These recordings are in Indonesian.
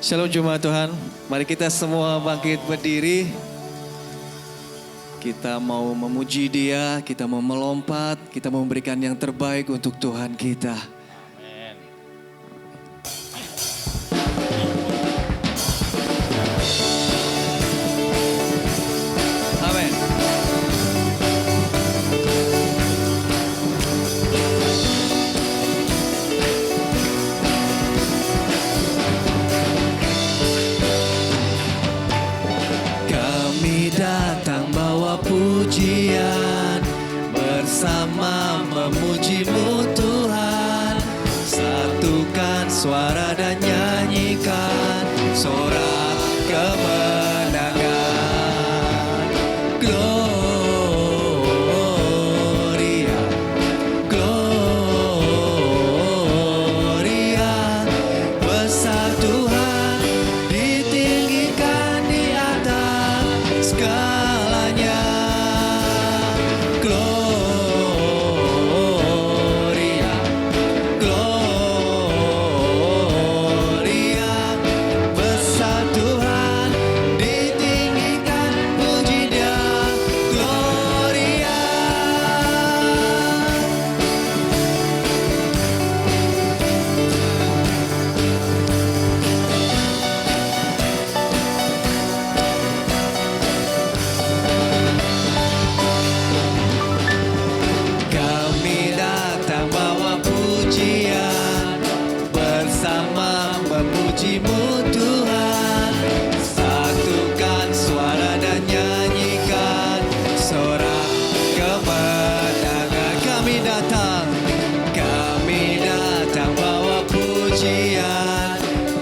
Shalom jemaat Tuhan, mari kita semua bangkit berdiri. Kita mau memuji Dia, kita mau melompat, kita mau memberikan yang terbaik untuk Tuhan kita. Amin. Amin. Kami datang bawa pujian, bersama memuji-Mu Tuhan. Satukan suara dan nyanyikan sorak kemenangan. Gloria, Gloria, besar Tuhan, ditinggikan di atas segalanya. Gloria, Gloria, besar Tuhan, ditinggikan, puji Dia. Gloria. Kami datang bawa pujian, bersama memuji-Mu Tuhan. Satukan suara dan nyanyikan sorak kemenangan. Kami datang bawa pujian,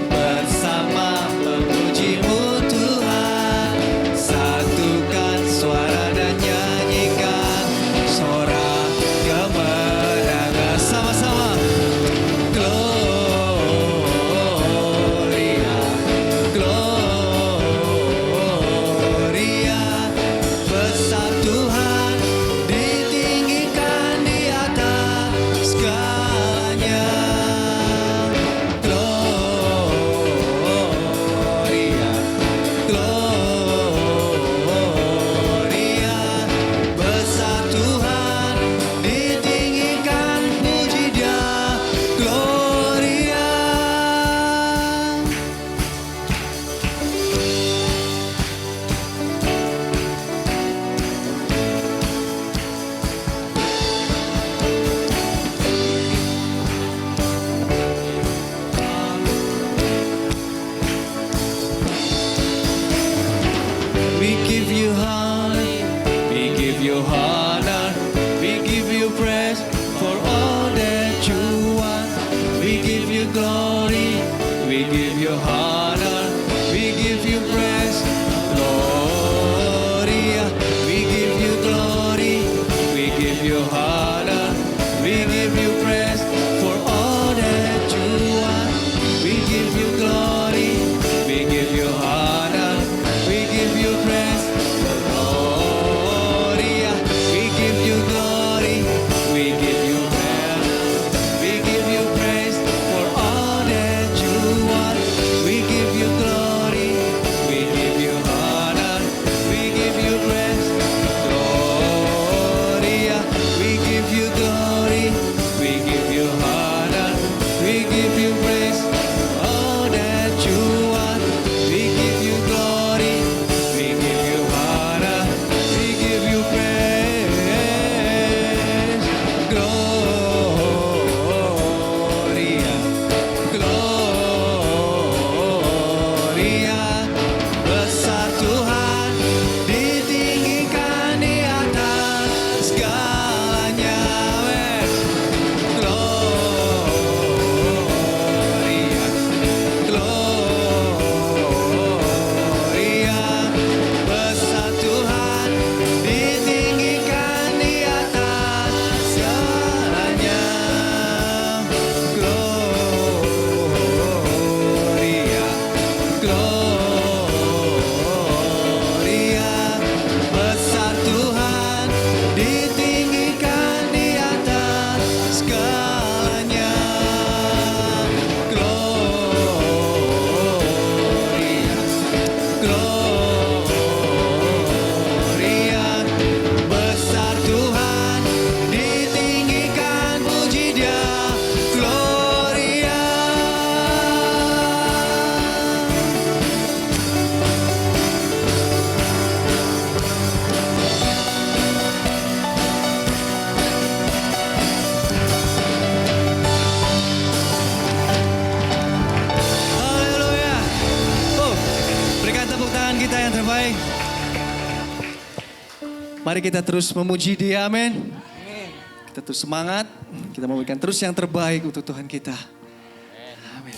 bersama memuji-Mu Tuhan. Satukan suara dan nyanyikan sorak kemenangan. Sama-sama. Gloria, Gloria, besar Tuhan, ditinggikan di atas segalanya. Gloria, Gloria, besar Tuhan, ditinggikan, puji Dia. Gloria. We give you honor, we give you honor, we give you praise for all that you want. We give you glory, we give you honor, we give you praise. Gloria, we give you glory, we give you honor, we give you praise for all that you want. We give you glory, we give you honor, we give you praise. Gloria, we give you glory, we give you honor, we give you praise for all that you want. We Mari kita terus memuji Dia, amin. Kita terus semangat, kita memberikan terus yang terbaik untuk Tuhan kita. Amin.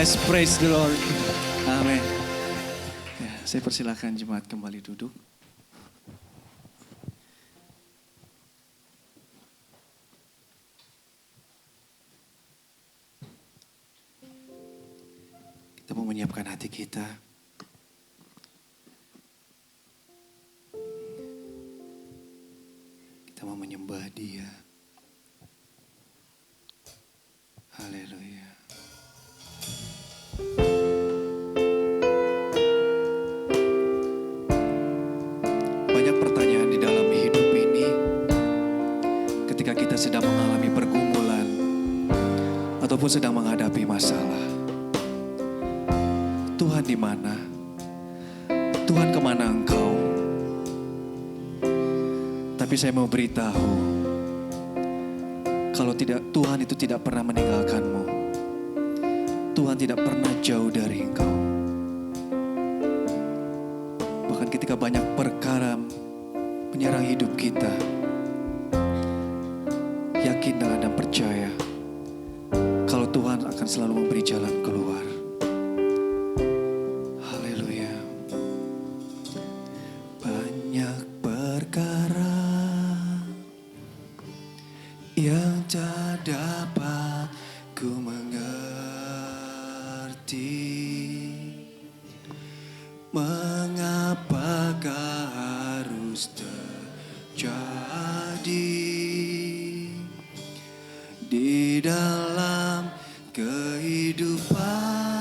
Yes, praise the Lord. Amin. Ya, saya persilakan jemaat kembali duduk. Kita mau menyiapkan hati kita. Kita mau menyembah Dia. Haleluya. Banyak pertanyaan di dalam hidup ini ketika kita sedang mengalami pergumulan ataupun sedang menghadapi masalah. Tuhan di mana? Tuhan kemana Engkau? Tapi saya mau beritahu, kalau tidak, Tuhan itu tidak pernah meninggalkanmu. Tuhan tidak pernah jauh dari engkau. Tuhan, ketika banyak perkara menyerang hidup kita, yakinlah dan percaya kalau Tuhan akan selalu memberi jalan keluar. Haleluya. Banyak perkara yang tak dapat ku mengerti, mengapakah harus terjadi di dalam kehidupan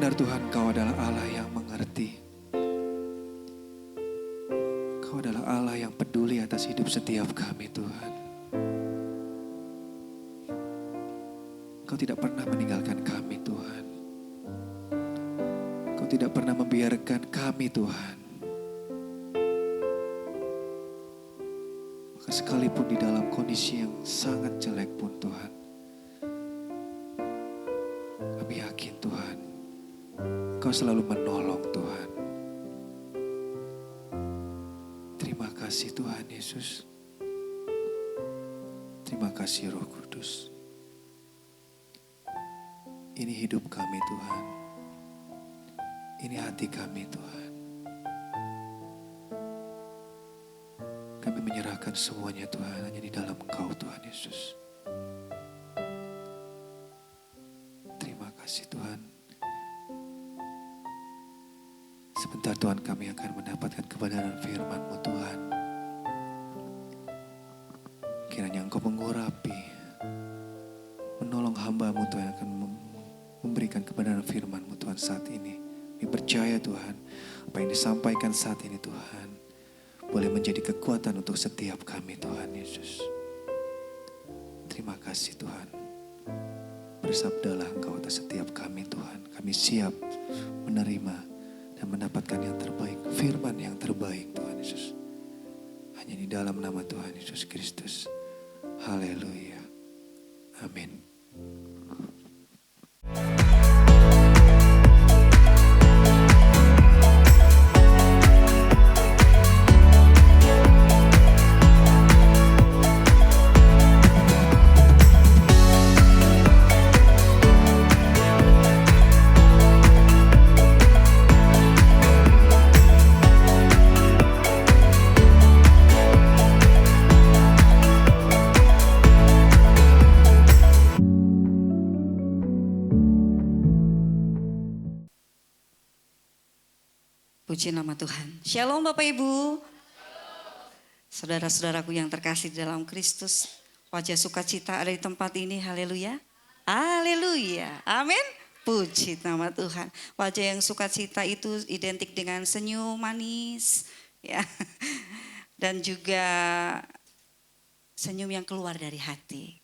Benar Tuhan, Kau adalah Allah yang mengerti. Kau adalah Allah yang peduli atas hidup setiap kami Tuhan. Kau tidak pernah meninggalkan kami Tuhan. Kau tidak pernah membiarkan kami Tuhan. Maka sekalipun di dalam kondisi yang sangat jelek pun Tuhan, kami yakin Tuhan, Kau selalu menolong Tuhan. Terima kasih Tuhan Yesus. Terima kasih Roh Kudus. Ini hidup kami Tuhan. Ini hati kami Tuhan. Kami menyerahkan semuanya Tuhan hanya di dalam Engkau Tuhan Yesus. Terima kasih Tuhan. Sebentar Tuhan kami akan mendapatkan kebenaran firman-Mu Tuhan. Kiranya Engkau mengurapi, menolong hamba-Mu Tuhan yang akan memberikan kebenaran firman-Mu Tuhan saat ini. Kami percaya Tuhan, apa yang disampaikan saat ini Tuhan, boleh menjadi kekuatan untuk setiap kami Tuhan Yesus. Terima kasih Tuhan. Bersabdalah Engkau atas setiap kami Tuhan. Kami siap menerima dan mendapatkan yang terbaik, firman yang terbaik Tuhan Yesus. Hanya di dalam nama Tuhan Yesus Kristus. Haleluya. Amin. Puji nama Tuhan. Shalom Bapak Ibu. Saudara-saudaraku yang terkasih dalam Kristus. Wajah sukacita ada di tempat ini. Haleluya. Haleluya. Amin. Puji nama Tuhan. Wajah yang sukacita itu identik dengan senyum manis. Ya. Dan juga senyum yang keluar dari hati.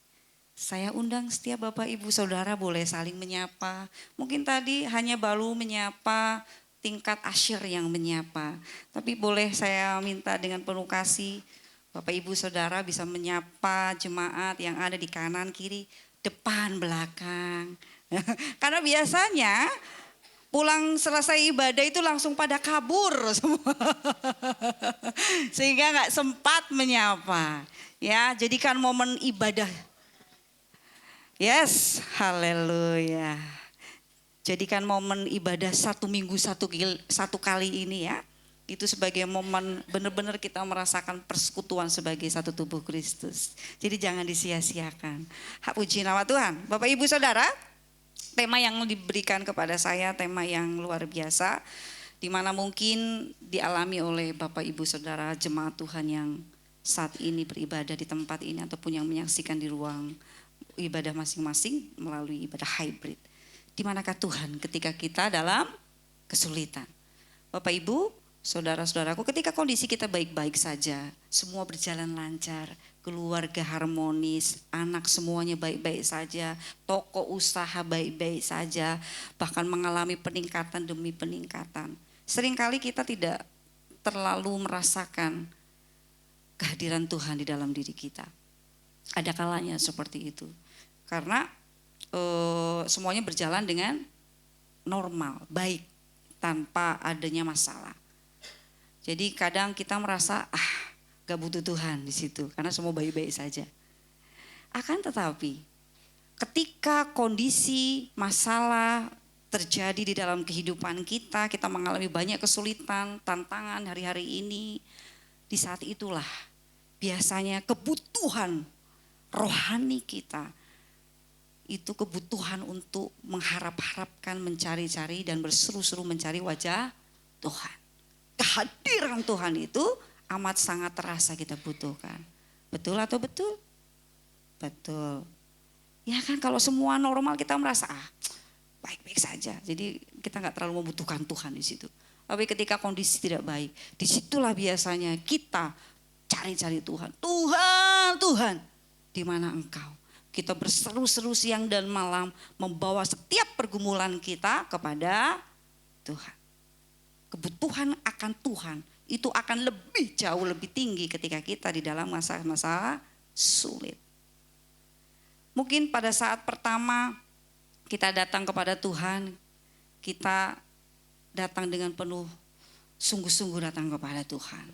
Saya undang setiap Bapak Ibu Saudara boleh saling menyapa. Mungkin tadi hanya baru menyapa tingkat asyir yang menyapa. Tapi boleh saya minta dengan penuh kasih, Bapak Ibu Saudara bisa menyapa jemaat yang ada di kanan, kiri, depan, belakang. Karena biasanya pulang selesai ibadah itu langsung pada kabur semua. Sehingga gak sempat menyapa. Ya, jadikan momen ibadah. Yes, haleluya. Jadikan momen ibadah 1 minggu 1 kali ini ya. Itu sebagai momen benar-benar kita merasakan persekutuan sebagai satu tubuh Kristus. Jadi jangan disia-siakan. Puji nama Tuhan. Bapak Ibu Saudara, tema yang diberikan kepada saya tema yang luar biasa. Di mana mungkin dialami oleh Bapak Ibu Saudara jemaat Tuhan yang saat ini beribadah di tempat ini. Ataupun yang menyaksikan di ruang ibadah masing-masing melalui ibadah hybrid. Di manakah Tuhan ketika kita dalam kesulitan? Bapak Ibu, saudara-saudaraku, ketika kondisi kita baik-baik saja, semua berjalan lancar, keluarga harmonis, anak semuanya baik-baik saja, toko usaha baik-baik saja, bahkan mengalami peningkatan demi peningkatan. Seringkali kita tidak terlalu merasakan kehadiran Tuhan di dalam diri kita. Ada kalanya seperti itu. Karena semuanya berjalan dengan normal, baik, tanpa adanya masalah. Jadi kadang kita merasa gak butuh Tuhan di situ karena semua baik-baik saja. Akan tetapi ketika kondisi masalah terjadi di dalam kehidupan kita, kita mengalami banyak kesulitan, tantangan hari-hari ini, di saat itulah biasanya kebutuhan rohani kita itu kebutuhan untuk mengharap-harapkan, mencari-cari dan berseru-seru mencari wajah Tuhan. Kehadiran Tuhan itu amat sangat terasa kita butuhkan. Betul atau betul? Betul. Ya kan kalau semua normal kita merasa baik-baik saja. Jadi kita nggak terlalu membutuhkan Tuhan di situ. Tapi ketika kondisi tidak baik, disitulah biasanya kita cari-cari Tuhan. Tuhan, Tuhan, di mana Engkau? Kita berseru-seru siang dan malam, membawa setiap pergumulan kita kepada Tuhan. Kebutuhan akan Tuhan itu akan lebih jauh lebih tinggi ketika kita di dalam masa-masa sulit. Mungkin pada saat pertama kita datang kepada Tuhan, kita datang dengan penuh sungguh-sungguh datang kepada Tuhan.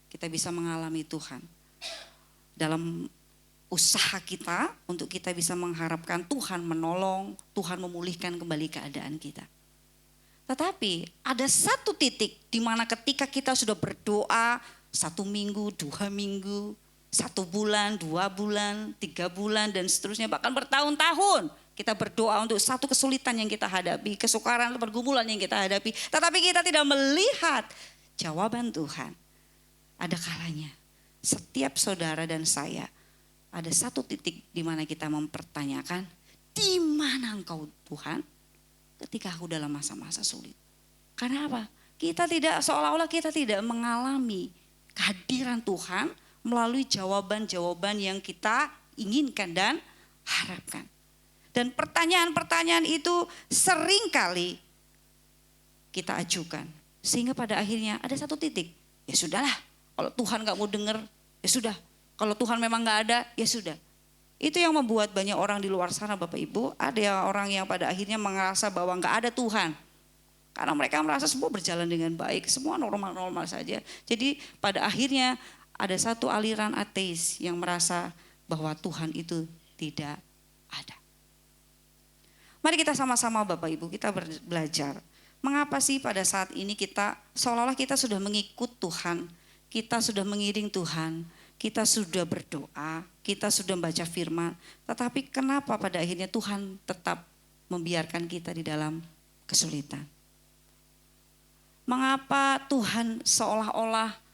Kita bisa mengalami Tuhan dalam usaha kita untuk kita bisa mengharapkan Tuhan menolong, Tuhan memulihkan kembali keadaan kita. Tetapi ada satu titik di mana ketika kita sudah berdoa 1 minggu, 2 minggu, 1 bulan, 2 bulan, 3 bulan dan seterusnya bahkan bertahun-tahun. Kita berdoa untuk satu kesulitan yang kita hadapi, kesukaran, pergumulan yang kita hadapi. Tetapi kita tidak melihat jawaban Tuhan. Ada kalanya setiap saudara dan saya ada satu titik di mana kita mempertanyakan, di mana Engkau Tuhan ketika aku dalam masa-masa sulit. Karena apa? Kita tidak, seolah-olah kita tidak mengalami kehadiran Tuhan melalui jawaban-jawaban yang kita inginkan dan harapkan. Dan pertanyaan-pertanyaan itu seringkali kita ajukan. Sehingga pada akhirnya ada satu titik. Ya sudahlah, kalau Tuhan gak mau dengar, ya sudah. Kalau Tuhan memang gak ada, ya sudah. Itu yang membuat banyak orang di luar sana Bapak Ibu. Ada orang yang pada akhirnya merasa bahwa gak ada Tuhan. Karena mereka merasa semua berjalan dengan baik, semua normal-normal saja. Jadi pada akhirnya ada satu aliran ateis yang merasa bahwa Tuhan itu tidak ada. Mari kita sama-sama Bapak Ibu kita belajar. Mengapa sih pada saat ini kita seolah-olah kita sudah mengikut Tuhan. Kita sudah mengiring Tuhan. Kita sudah berdoa. Kita sudah membaca firman. Tetapi kenapa pada akhirnya Tuhan tetap membiarkan kita di dalam kesulitan? Mengapa Tuhan seolah-olah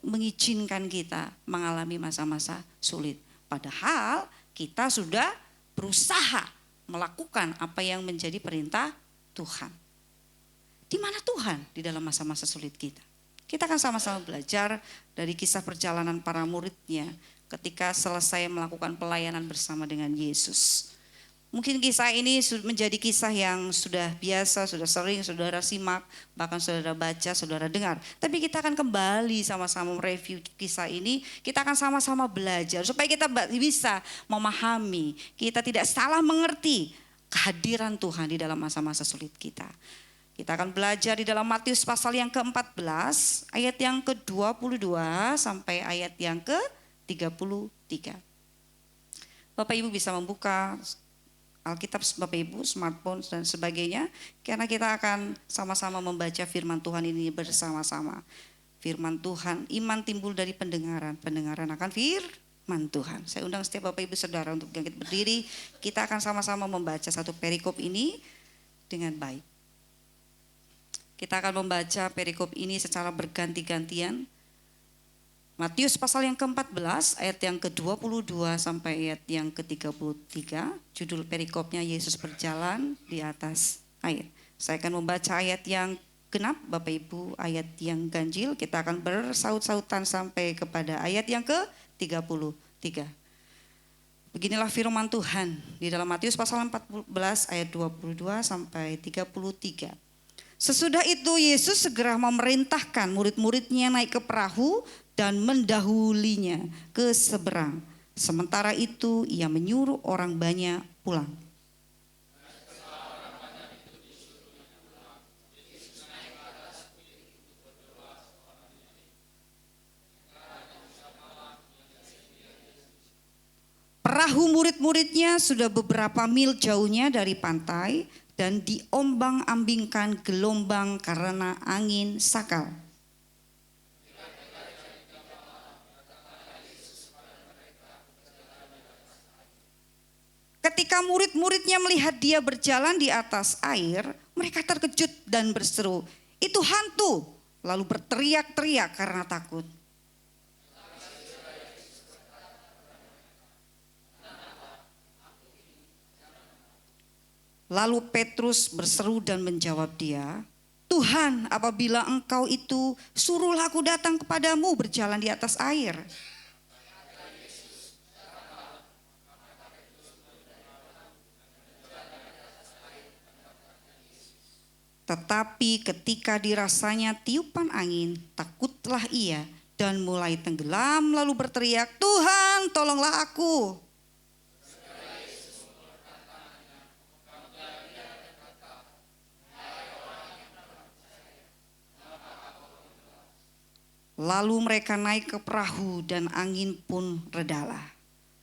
mengizinkan kita mengalami masa-masa sulit? Padahal kita sudah berusaha melakukan apa yang menjadi perintah Tuhan. Di mana Tuhan di dalam masa-masa sulit kita? Kita akan sama-sama belajar dari kisah perjalanan para muridnya ketika selesai melakukan pelayanan bersama dengan Yesus. Mungkin kisah ini menjadi kisah yang sudah biasa, sudah sering saudara simak, bahkan saudara baca, saudara dengar. Tapi kita akan kembali sama-sama mereview kisah ini, kita akan sama-sama belajar supaya kita bisa memahami, kita tidak salah mengerti kehadiran Tuhan di dalam masa-masa sulit kita. Kita akan belajar di dalam Matius pasal yang ke-14, ayat yang ke-22 sampai ayat yang ke-33. Bapak Ibu bisa membuka Alkitab Bapak Ibu, smartphone dan sebagainya. Karena kita akan sama-sama membaca firman Tuhan ini bersama-sama. Firman Tuhan, iman timbul dari pendengaran. Pendengaran akan firman Tuhan. Saya undang setiap Bapak Ibu Saudara untuk bangkit berdiri. Kita akan sama-sama membaca satu perikop ini dengan baik. Kita akan membaca perikop ini secara berganti-gantian. Matius pasal yang ke-14 ayat yang ke-22 sampai ayat yang ke-33. Judul perikopnya Yesus berjalan di atas air. Saya akan membaca ayat yang genap Bapak Ibu, ayat yang ganjil. Kita akan bersaut-sautan sampai kepada ayat yang ke-33. Beginilah firman Tuhan di dalam Matius pasal 14 ayat 22 sampai 33. Sesudah itu Yesus segera memerintahkan murid-muridnya naik ke perahu dan mendahulinya ke seberang. Sementara itu ia menyuruh orang banyak pulang. Perahu murid-muridnya sudah beberapa mil jauhnya dari pantai dan diombang-ambingkan gelombang karena angin sakal. Ketika murid-muridnya melihat dia berjalan di atas air, mereka terkejut dan berseru, "Itu hantu!" Lalu berteriak-teriak karena takut. Lalu Petrus berseru dan menjawab dia, Tuhan, apabila engkau itu, suruhlah aku datang kepadamu berjalan di atas air. Tetapi ketika dirasanya tiupan angin, takutlah ia dan mulai tenggelam lalu berteriak, Tuhan, tolonglah aku. Lalu mereka naik ke perahu dan angin pun redalah.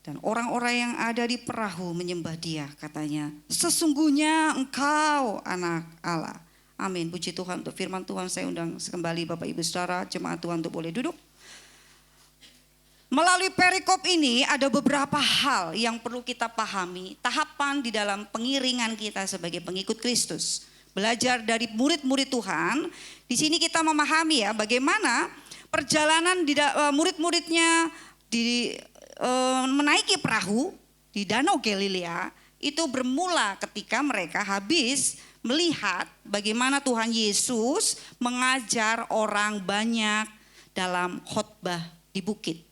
Dan orang-orang yang ada di perahu menyembah dia, katanya, sesungguhnya engkau anak Allah. Amin. Puji Tuhan untuk firman Tuhan. Saya undang kembali Bapak Ibu Saudara, jemaat Tuhan untuk boleh duduk. Melalui perikop ini ada beberapa hal yang perlu kita pahami, tahapan di dalam pengiringan kita sebagai pengikut Kristus. Belajar dari murid-murid Tuhan, di sini kita memahami ya bagaimana perjalanan murid-muridnya menaiki perahu di Danau Galilea itu bermula ketika mereka habis melihat bagaimana Tuhan Yesus mengajar orang banyak dalam khotbah di bukit.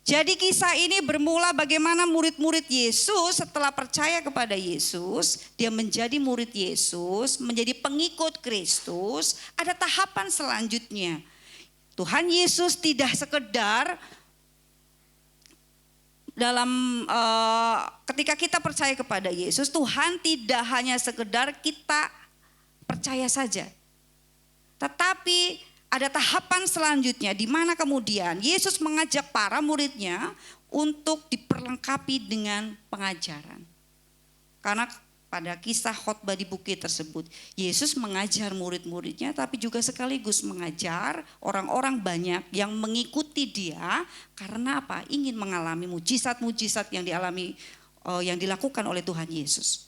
Jadi kisah ini bermula bagaimana murid-murid Yesus setelah percaya kepada Yesus, dia menjadi murid Yesus, menjadi pengikut Kristus, ada tahapan selanjutnya. Tuhan Yesus tidak sekedar ketika kita percaya kepada Yesus, Tuhan tidak hanya sekedar kita percaya saja. Tetapi ada tahapan selanjutnya di mana kemudian Yesus mengajak para muridnya untuk diperlengkapi dengan pengajaran. Karena pada kisah khotbah di bukit tersebut, Yesus mengajar murid-muridnya tapi juga sekaligus mengajar orang-orang banyak yang mengikuti dia karena apa? Ingin mengalami mujizat-mujizat yang dilakukan oleh Tuhan Yesus.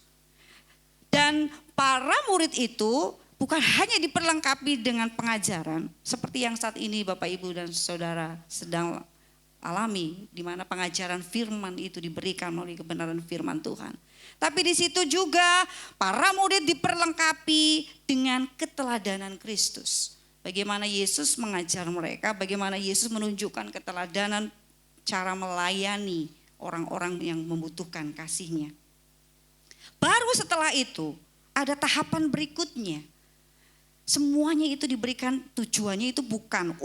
Dan para murid itu bukan hanya diperlengkapi dengan pengajaran seperti yang saat ini Bapak Ibu dan Saudara sedang alami, di mana pengajaran firman itu diberikan melalui kebenaran firman Tuhan. Tapi di situ juga para murid diperlengkapi dengan keteladanan Kristus. Bagaimana Yesus mengajar mereka, bagaimana Yesus menunjukkan keteladanan cara melayani orang-orang yang membutuhkan kasih-Nya. Baru setelah itu ada tahapan berikutnya. Semuanya itu diberikan tujuannya itu bukan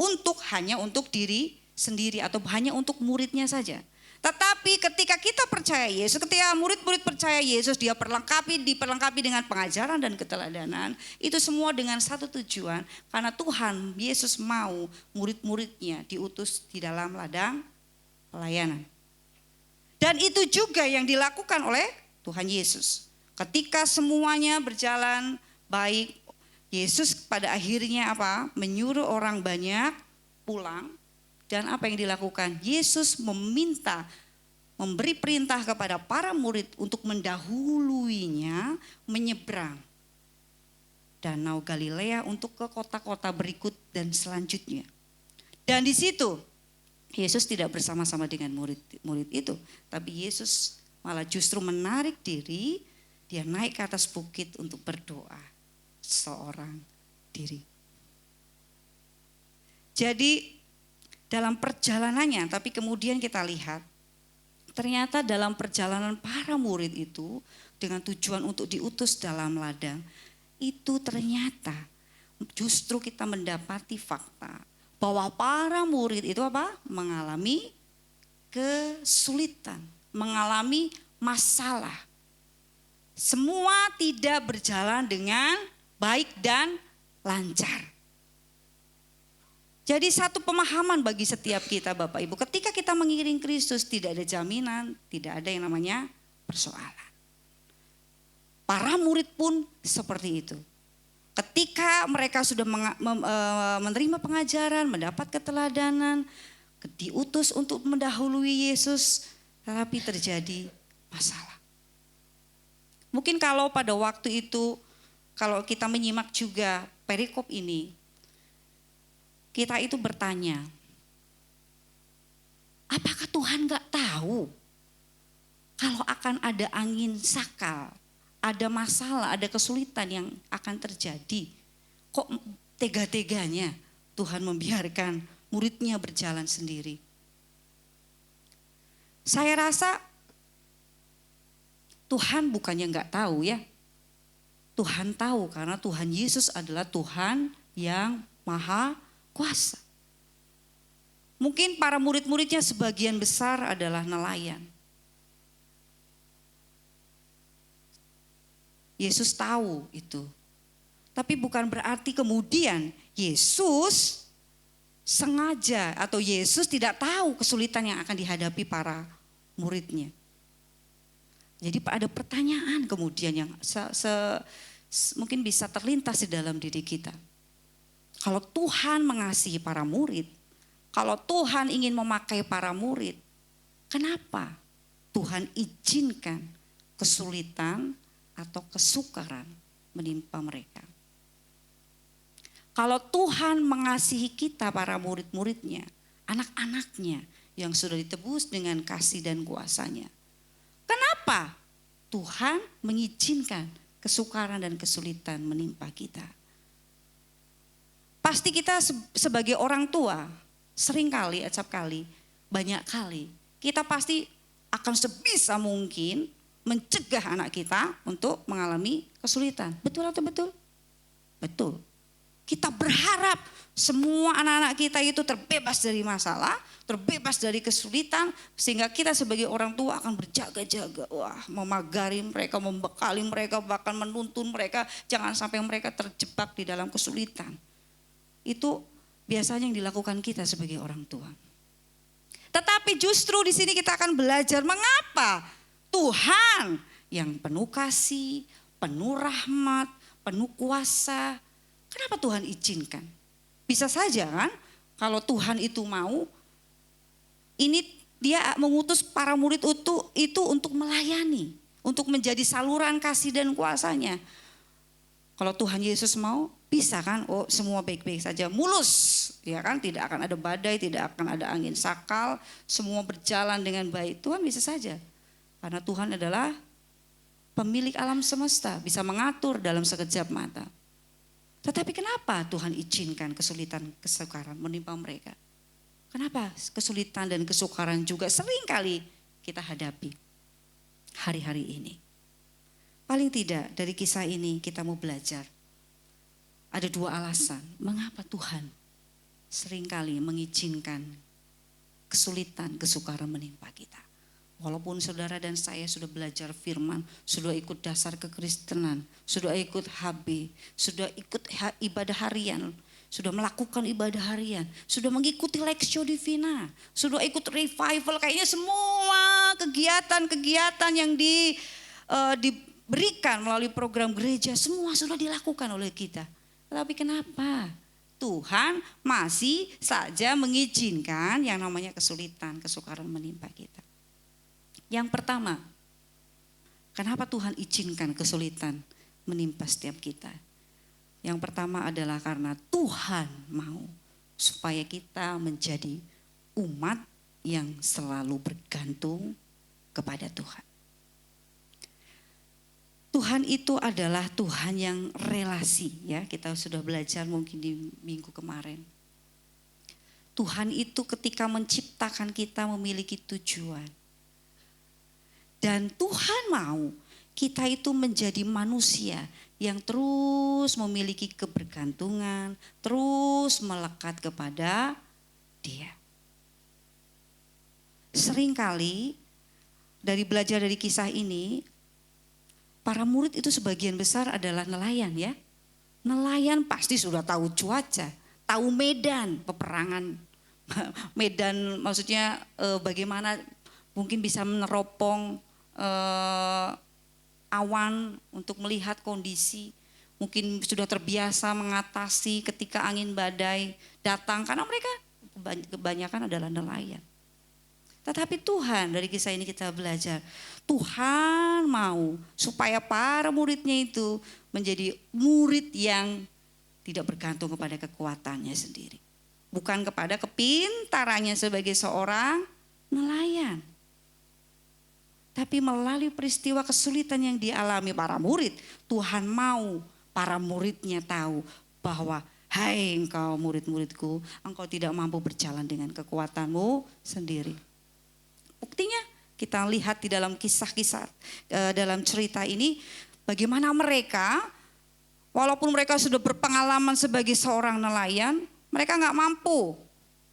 hanya untuk diri sendiri atau hanya untuk muridnya saja. Tetapi ketika kita percaya Yesus, ketika murid-murid percaya Yesus, dia diperlengkapi dengan pengajaran dan keteladanan. Itu semua dengan satu tujuan, karena Tuhan Yesus mau murid-muridnya diutus di dalam ladang pelayanan. Dan itu juga yang dilakukan oleh Tuhan Yesus. Ketika semuanya berjalan baik, Yesus pada akhirnya menyuruh orang banyak pulang. Dan apa yang dilakukan? Yesus memberi perintah kepada para murid untuk mendahuluinya menyeberang Danau Galilea untuk ke kota-kota berikut dan selanjutnya. Dan di situ Yesus tidak bersama-sama dengan murid-murid itu, tapi Yesus malah justru menarik diri, dia naik ke atas bukit untuk berdoa seorang diri. Jadi dalam perjalanannya, tapi kemudian kita lihat ternyata dalam perjalanan para murid itu dengan tujuan untuk diutus dalam ladang, itu ternyata justru kita mendapati fakta bahwa para murid itu mengalami kesulitan, mengalami masalah. Semua tidak berjalan dengan baik dan lancar. Jadi satu pemahaman bagi setiap kita Bapak Ibu, ketika kita mengiring Kristus tidak ada jaminan, tidak ada yang namanya persoalan. Para murid pun seperti itu. Ketika mereka sudah menerima pengajaran, mendapat keteladanan, diutus untuk mendahului Yesus, tetapi terjadi masalah. Mungkin kalau pada waktu itu, kalau kita menyimak juga perikop ini, kita itu bertanya, apakah Tuhan gak tahu kalau akan ada angin sakal, ada masalah, ada kesulitan yang akan terjadi. Kok tega-teganya Tuhan membiarkan muridnya berjalan sendiri? Saya rasa Tuhan bukannya nggak tahu ya. Tuhan tahu karena Tuhan Yesus adalah Tuhan yang maha kuasa. Mungkin para murid-muridnya sebagian besar adalah nelayan. Yesus tahu itu. Tapi bukan berarti kemudian Yesus sengaja atau Yesus tidak tahu kesulitan yang akan dihadapi para muridnya. Jadi ada pertanyaan kemudian yang mungkin bisa terlintas di dalam diri kita. Kalau Tuhan mengasihi para murid, kalau Tuhan ingin memakai para murid, kenapa Tuhan izinkan kesulitan atau kesukaran menimpa mereka? Kalau Tuhan mengasihi kita para murid-muridnya, anak-anaknya yang sudah ditebus dengan kasih dan kuasa-Nya, kenapa Tuhan mengizinkan kesukaran dan kesulitan menimpa kita? Pasti kita sebagai orang tua, seringkali, acap kali, banyak kali, kita pasti akan sebisa mungkin mencegah anak kita untuk mengalami kesulitan. Betul atau betul? Betul. Kita berharap semua anak-anak kita itu terbebas dari masalah, terbebas dari kesulitan, sehingga kita sebagai orang tua akan berjaga-jaga. Wah, memagari mereka, membekali mereka, bahkan menuntun mereka, jangan sampai mereka terjebak di dalam kesulitan. Itu biasanya yang dilakukan kita sebagai orang tua. Tetapi justru di sini kita akan belajar mengapa Tuhan yang penuh kasih, penuh rahmat, penuh kuasa, kenapa Tuhan izinkan? Bisa saja kan kalau Tuhan itu mau, ini dia mengutus para murid itu untuk melayani, untuk menjadi saluran kasih dan kuasa-Nya. Kalau Tuhan Yesus mau, bisa kan, oh semua baik-baik saja, mulus, ya kan, tidak akan ada badai, tidak akan ada angin sakal, semua berjalan dengan baik. Tuhan bisa saja, karena Tuhan adalah pemilik alam semesta, bisa mengatur dalam sekejap mata. Tetapi kenapa Tuhan izinkan kesulitan, kesukaran menimpa mereka? Kenapa kesulitan dan kesukaran juga sering kali kita hadapi hari-hari ini? Paling tidak dari kisah ini kita mau belajar. Ada dua alasan mengapa Tuhan seringkali mengizinkan kesulitan, kesukaran menimpa kita. Walaupun saudara dan saya sudah belajar firman, sudah ikut dasar kekristenan, sudah ikut HB, sudah ikut ibadah harian, sudah melakukan ibadah harian, sudah mengikuti Lectio Divina, sudah ikut revival, kayaknya semua kegiatan-kegiatan yang diberikan melalui program gereja semua sudah dilakukan oleh kita. Tetapi kenapa Tuhan masih saja mengizinkan yang namanya kesulitan, kesukaran menimpa kita? Yang pertama, kenapa Tuhan izinkan kesulitan menimpa setiap kita? Yang pertama adalah karena Tuhan mau supaya kita menjadi umat yang selalu bergantung kepada Tuhan. Tuhan itu adalah Tuhan yang relasi, ya. Kita sudah belajar mungkin di minggu kemarin. Tuhan itu ketika menciptakan kita memiliki tujuan. Dan Tuhan mau kita itu menjadi manusia yang terus memiliki kebergantungan, terus melekat kepada Dia. Seringkali dari belajar dari kisah ini, para murid itu sebagian besar adalah nelayan, ya. Nelayan pasti sudah tahu cuaca, tahu medan peperangan. Medan maksudnya bagaimana mungkin bisa meneropong awan untuk melihat kondisi. Mungkin sudah terbiasa mengatasi ketika angin badai datang karena mereka kebanyakan adalah nelayan. Tetapi Tuhan, dari kisah ini kita belajar, Tuhan mau supaya para muridnya itu menjadi murid yang tidak bergantung kepada kekuatannya sendiri. Bukan kepada kepintarannya sebagai seorang nelayan. Tapi melalui peristiwa kesulitan yang dialami para murid, Tuhan mau para muridnya tahu bahwa hai engkau murid-muridku, engkau tidak mampu berjalan dengan kekuatanmu sendiri. Buktinya kita lihat di dalam kisah-kisah dalam cerita ini bagaimana mereka walaupun mereka sudah berpengalaman sebagai seorang nelayan, mereka nggak mampu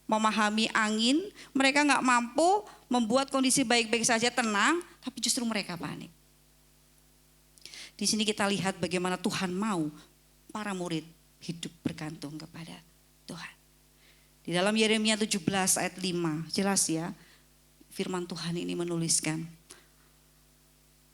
memahami angin, mereka nggak mampu membuat kondisi baik-baik saja tenang, tapi justru mereka panik. Di sini kita lihat bagaimana Tuhan mau para murid hidup bergantung kepada Tuhan. Di dalam Yeremia 17 ayat 5, jelas ya, firman Tuhan ini menuliskan,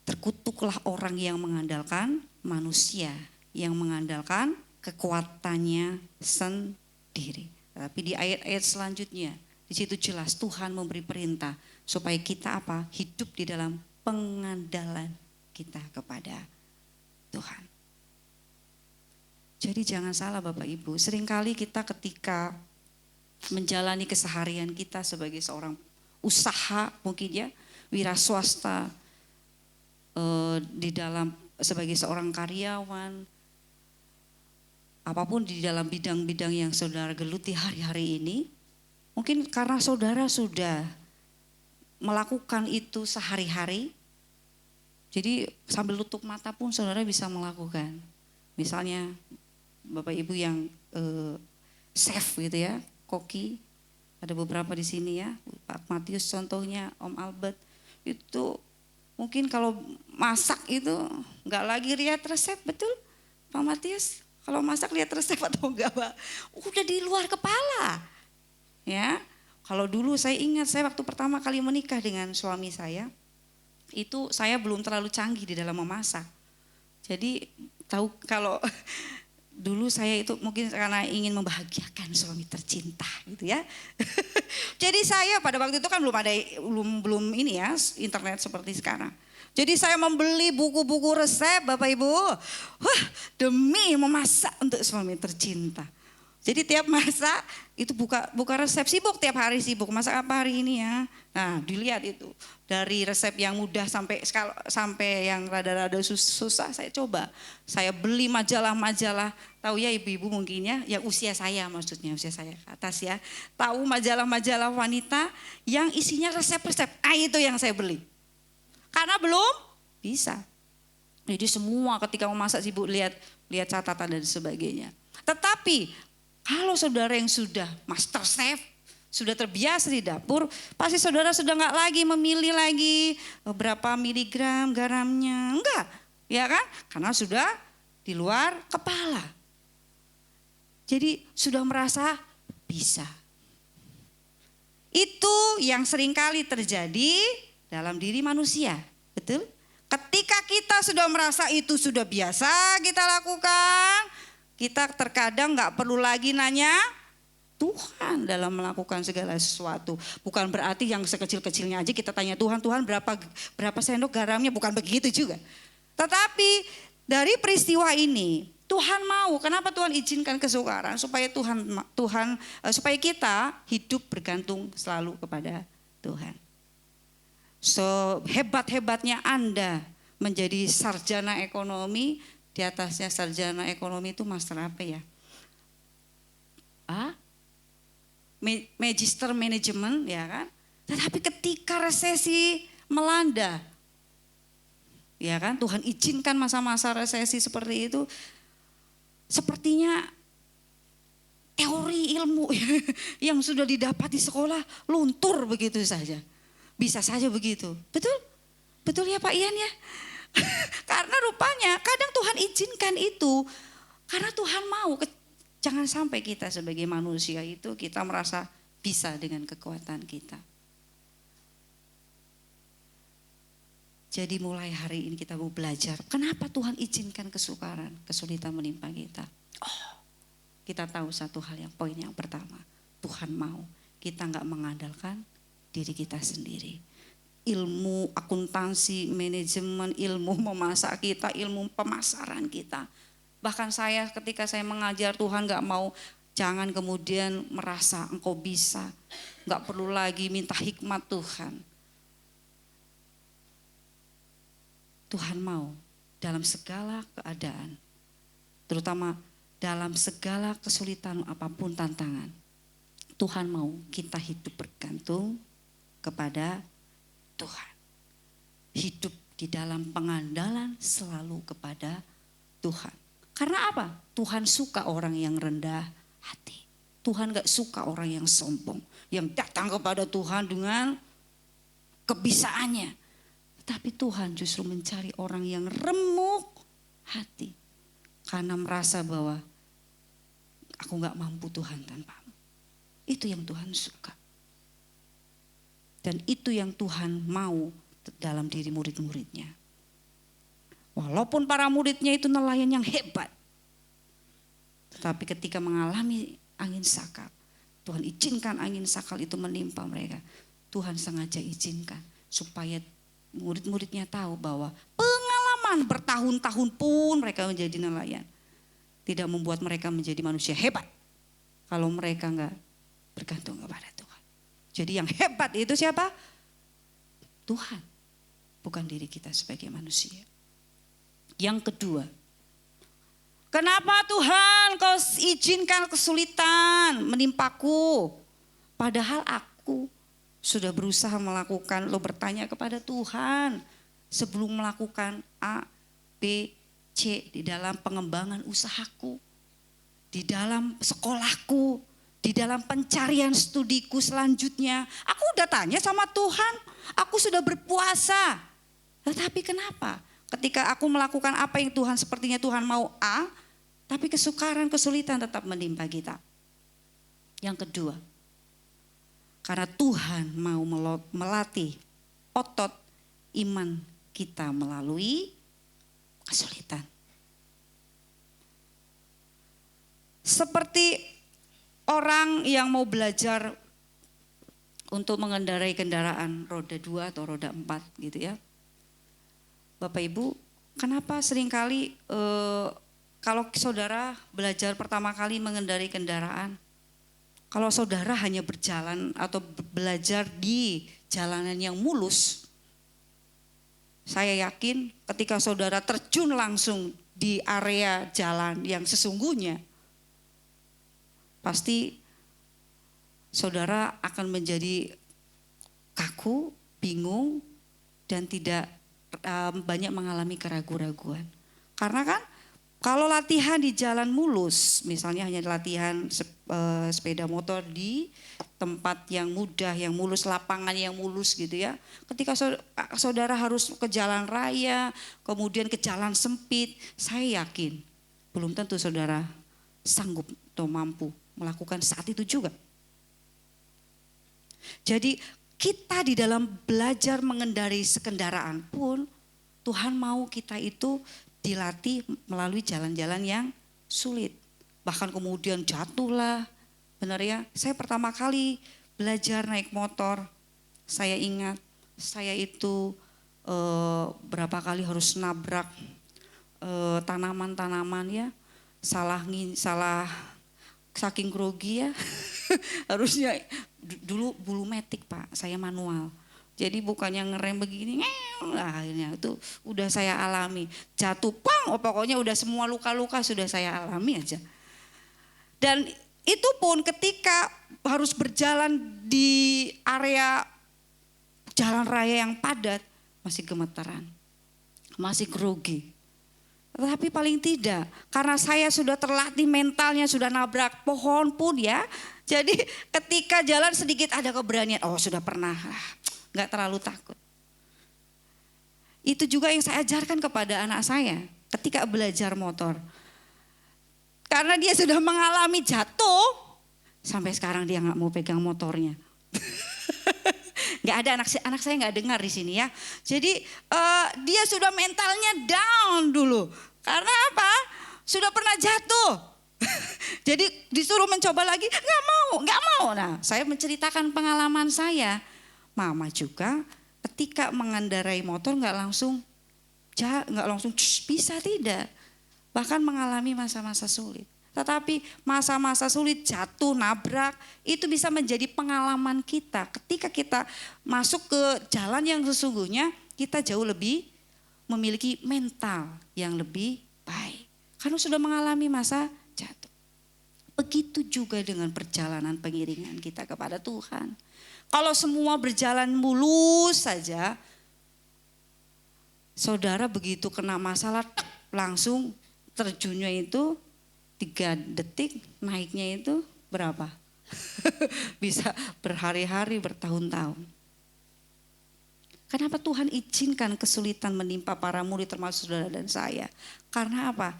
terkutuklah orang yang mengandalkan manusia, yang mengandalkan kekuatannya sendiri. Tapi di ayat-ayat selanjutnya, di situ jelas Tuhan memberi perintah supaya kita apa? Hidup di dalam pengandalan kita kepada Tuhan. Jadi jangan salah Bapak Ibu, seringkali kita ketika menjalani keseharian kita sebagai seorang usaha mungkin ya, wira swasta, di dalam sebagai seorang karyawan, apapun di dalam bidang-bidang yang saudara geluti hari-hari ini, mungkin karena saudara sudah melakukan itu sehari-hari, jadi sambil tutup mata pun saudara bisa melakukan. Misalnya Bapak Ibu yang chef gitu ya, koki, ada beberapa di sini ya, Pak Matius contohnya, Om Albert, itu mungkin kalau masak itu nggak lagi lihat resep, betul Pak Matius? Kalau masak lihat resep atau enggak Pak? Udah di luar kepala. Ya, kalau dulu saya ingat saya waktu pertama kali menikah dengan suami saya, itu saya belum terlalu canggih di dalam memasak. Jadi tahu kalau dulu saya itu mungkin karena ingin membahagiakan suami tercinta gitu ya. Jadi saya pada waktu itu kan belum ini ya internet seperti sekarang. Jadi saya membeli buku-buku resep Bapak Ibu, demi memasak untuk suami tercinta. Jadi tiap masak itu buka resep, sibuk tiap hari sibuk, masak apa hari ini ya. Nah dilihat itu dari resep yang mudah sampai yang rada-rada susah saya coba. Saya beli majalah-majalah, tahu ya ibu-ibu mungkin ya, yang usia saya maksudnya, usia saya ke atas ya. Tahu majalah-majalah wanita yang isinya resep-resep, itu yang saya beli. Karena belum bisa. Jadi semua ketika memasak sibuk lihat catatan dan sebagainya. Tetapi kalau saudara yang sudah master chef, sudah terbiasa di dapur, pasti saudara sudah nggak lagi memilih lagi berapa miligram garamnya, enggak, ya kan? Karena sudah di luar kepala. Jadi sudah merasa bisa. Itu yang seringkali terjadi dalam diri manusia, betul? Ketika kita sudah merasa itu sudah biasa kita lakukan, kita terkadang gak perlu lagi nanya Tuhan dalam melakukan segala sesuatu. Bukan berarti yang sekecil-kecilnya aja kita tanya Tuhan berapa sendok garamnya, bukan begitu juga. Tetapi dari peristiwa ini Tuhan mau, kenapa Tuhan izinkan kesukaran? Supaya supaya kita hidup bergantung selalu kepada Tuhan. Hebat-hebatnya Anda menjadi sarjana ekonomi, di atasnya sarjana ekonomi itu master apa ya? Magister manajemen ya kan? Tetapi ketika resesi melanda, ya kan, Tuhan izinkan masa-masa resesi seperti itu, sepertinya teori ilmu yang sudah didapat di sekolah luntur begitu saja. Bisa saja begitu. Betul? Betul ya Pak Ian ya? Karena rupanya kadang Tuhan izinkan itu karena Tuhan mau. Jangan sampai kita sebagai manusia itu kita merasa bisa dengan kekuatan kita. Jadi mulai hari ini kita mau belajar. Kenapa Tuhan izinkan kesukaran, kesulitan menimpa kita? Kita tahu satu hal yang poin yang pertama. Tuhan mau kita gak mengandalkan diri kita sendiri. Ilmu akuntansi, manajemen, ilmu memasak kita, ilmu pemasaran kita. Bahkan saya ketika saya mengajar Tuhan gak mau, jangan kemudian merasa engkau bisa. Gak perlu lagi minta hikmat Tuhan. Tuhan mau dalam segala keadaan, terutama dalam segala kesulitan apapun tantangan, Tuhan mau kita hidup bergantung kepada Tuhan. Hidup di dalam pengandalan selalu kepada Tuhan. Karena apa? Tuhan suka orang yang rendah hati. Tuhan gak suka orang yang sombong, yang datang kepada Tuhan dengan kebisaannya. Tapi Tuhan justru mencari orang yang remuk hati. Karena merasa bahwa aku gak mampu Tuhan tanpamu. Itu yang Tuhan suka. Dan itu yang Tuhan mau dalam diri murid-muridnya. Walaupun para muridnya itu nelayan yang hebat. Tetapi ketika mengalami angin sakal, Tuhan izinkan angin sakal itu menimpa mereka. Tuhan sengaja izinkan supaya murid-muridnya tahu bahwa pengalaman bertahun-tahun pun mereka menjadi nelayan tidak membuat mereka menjadi manusia hebat kalau mereka enggak bergantung kepada Tuhan. Jadi yang hebat itu siapa? Tuhan, bukan diri kita sebagai manusia. Yang kedua, kenapa Tuhan kau izinkan kesulitan menimpaku? Padahal aku sudah berusaha melakukan, lo bertanya kepada Tuhan sebelum melakukan A, B, C di dalam pengembangan usahaku, di dalam sekolahku, di dalam pencarian studiku selanjutnya. Aku udah tanya sama Tuhan, aku sudah berpuasa. Tetapi kenapa ketika aku melakukan apa yang Tuhan sepertinya Tuhan mau A, tapi kesukaran, kesulitan tetap menimpa kita. Yang kedua, karena Tuhan mau melatih otot iman kita melalui kesulitan. Seperti orang yang mau belajar untuk mengendarai kendaraan roda 2 atau roda 4 gitu ya. Bapak Ibu, kenapa seringkali kalau saudara belajar pertama kali mengendarai kendaraan, kalau saudara hanya berjalan atau belajar di jalanan yang mulus, saya yakin ketika saudara terjun langsung di area jalan yang sesungguhnya, pasti saudara akan menjadi kaku, bingung, dan tidak banyak mengalami keraguan-raguan. Karena kan kalau latihan di jalan mulus, misalnya hanya latihan sepeda motor di tempat yang mudah, yang mulus, lapangan yang mulus gitu ya. Ketika saudara harus ke jalan raya, kemudian ke jalan sempit, saya yakin belum tentu saudara sanggup atau mampu melakukan saat itu juga. Jadi kita di dalam belajar mengendarai kendaraan pun Tuhan mau kita itu dilatih melalui jalan-jalan yang sulit. Bahkan kemudian jatuhlah, benar ya. Saya pertama kali belajar naik motor, saya ingat saya itu berapa kali harus nabrak tanaman-tanaman ya. Salah saking grogi ya. Harusnya dulu bulu metik Pak, saya manual. Jadi bukannya ngerem begini, akhirnya itu udah saya alami. Jatuh, pokoknya udah semua luka-luka sudah saya alami aja. Dan itu pun ketika harus berjalan di area jalan raya yang padat, masih gemeteran, masih grogi. Tetapi paling tidak, karena saya sudah terlatih mentalnya, sudah nabrak pohon pun ya. Jadi ketika jalan sedikit ada keberanian, sudah pernah. Gak terlalu takut. Itu juga yang saya ajarkan kepada anak saya ketika belajar motor. Karena dia sudah mengalami jatuh, sampai sekarang dia gak mau pegang motornya. Gak ada anak saya gak dengar di sini ya. Jadi dia sudah mentalnya down dulu. Karena apa? Sudah pernah jatuh. Jadi disuruh mencoba lagi, gak mau. Nah, saya menceritakan pengalaman saya. Mama juga ketika mengendarai motor nggak langsung bisa, tidak, bahkan mengalami masa-masa sulit. Tetapi masa-masa sulit, jatuh, nabrak, itu bisa menjadi pengalaman kita. Ketika kita masuk ke jalan yang sesungguhnya, kita jauh lebih memiliki mental yang lebih baik. Karena sudah mengalami masa jatuh. Begitu juga dengan perjalanan pengiringan kita kepada Tuhan. Kalau semua berjalan mulus saja, saudara begitu kena masalah langsung terjunnya itu 3 detik, naiknya itu berapa? Bisa berhari-hari, bertahun-tahun. Kenapa Tuhan izinkan kesulitan menimpa para murid termasuk saudara dan saya? Karena apa?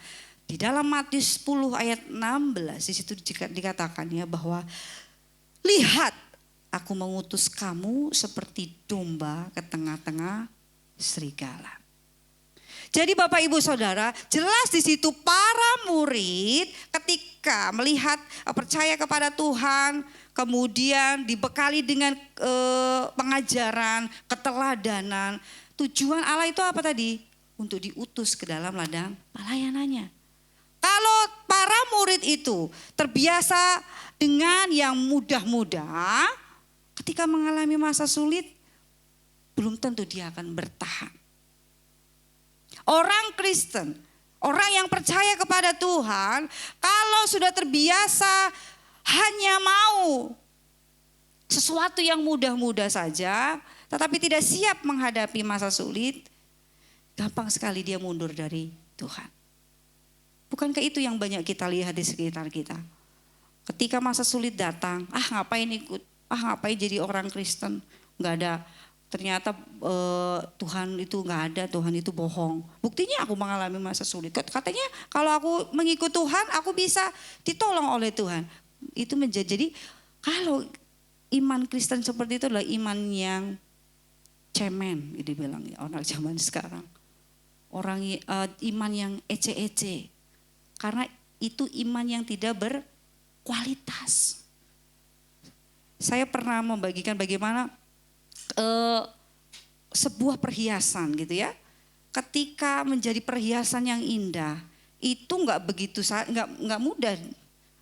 Di dalam Matius 10 ayat 16 di situ dikatakan ya bahwa lihat aku mengutus kamu seperti domba ke tengah-tengah serigala. Jadi Bapak Ibu Saudara, jelas di situ para murid ketika melihat percaya kepada Tuhan, kemudian dibekali dengan pengajaran, keteladanan. Tujuan Allah itu apa tadi? Untuk diutus ke dalam ladang pelayanannya. Kalau para murid itu terbiasa dengan yang mudah-mudah, ketika mengalami masa sulit, belum tentu dia akan bertahan. Orang Kristen, orang yang percaya kepada Tuhan, kalau sudah terbiasa hanya mau sesuatu yang mudah-mudah saja, tetapi tidak siap menghadapi masa sulit, gampang sekali dia mundur dari Tuhan. Bukankah itu yang banyak kita lihat di sekitar kita? Ketika masa sulit datang, ngapain ikut, ngapain jadi orang Kristen, nggak ada. Ternyata Tuhan itu nggak ada, Tuhan itu bohong. Buktinya aku mengalami masa sulit. Katanya kalau aku mengikut Tuhan, aku bisa ditolong oleh Tuhan. Itu jadi kalau iman Kristen seperti itu adalah iman yang cemen, dibilang orang zaman sekarang. Orang iman yang ece-ece. Karena itu iman yang tidak berkualitas. Saya pernah membagikan bagaimana sebuah perhiasan gitu ya. Ketika menjadi perhiasan yang indah, itu nggak mudah.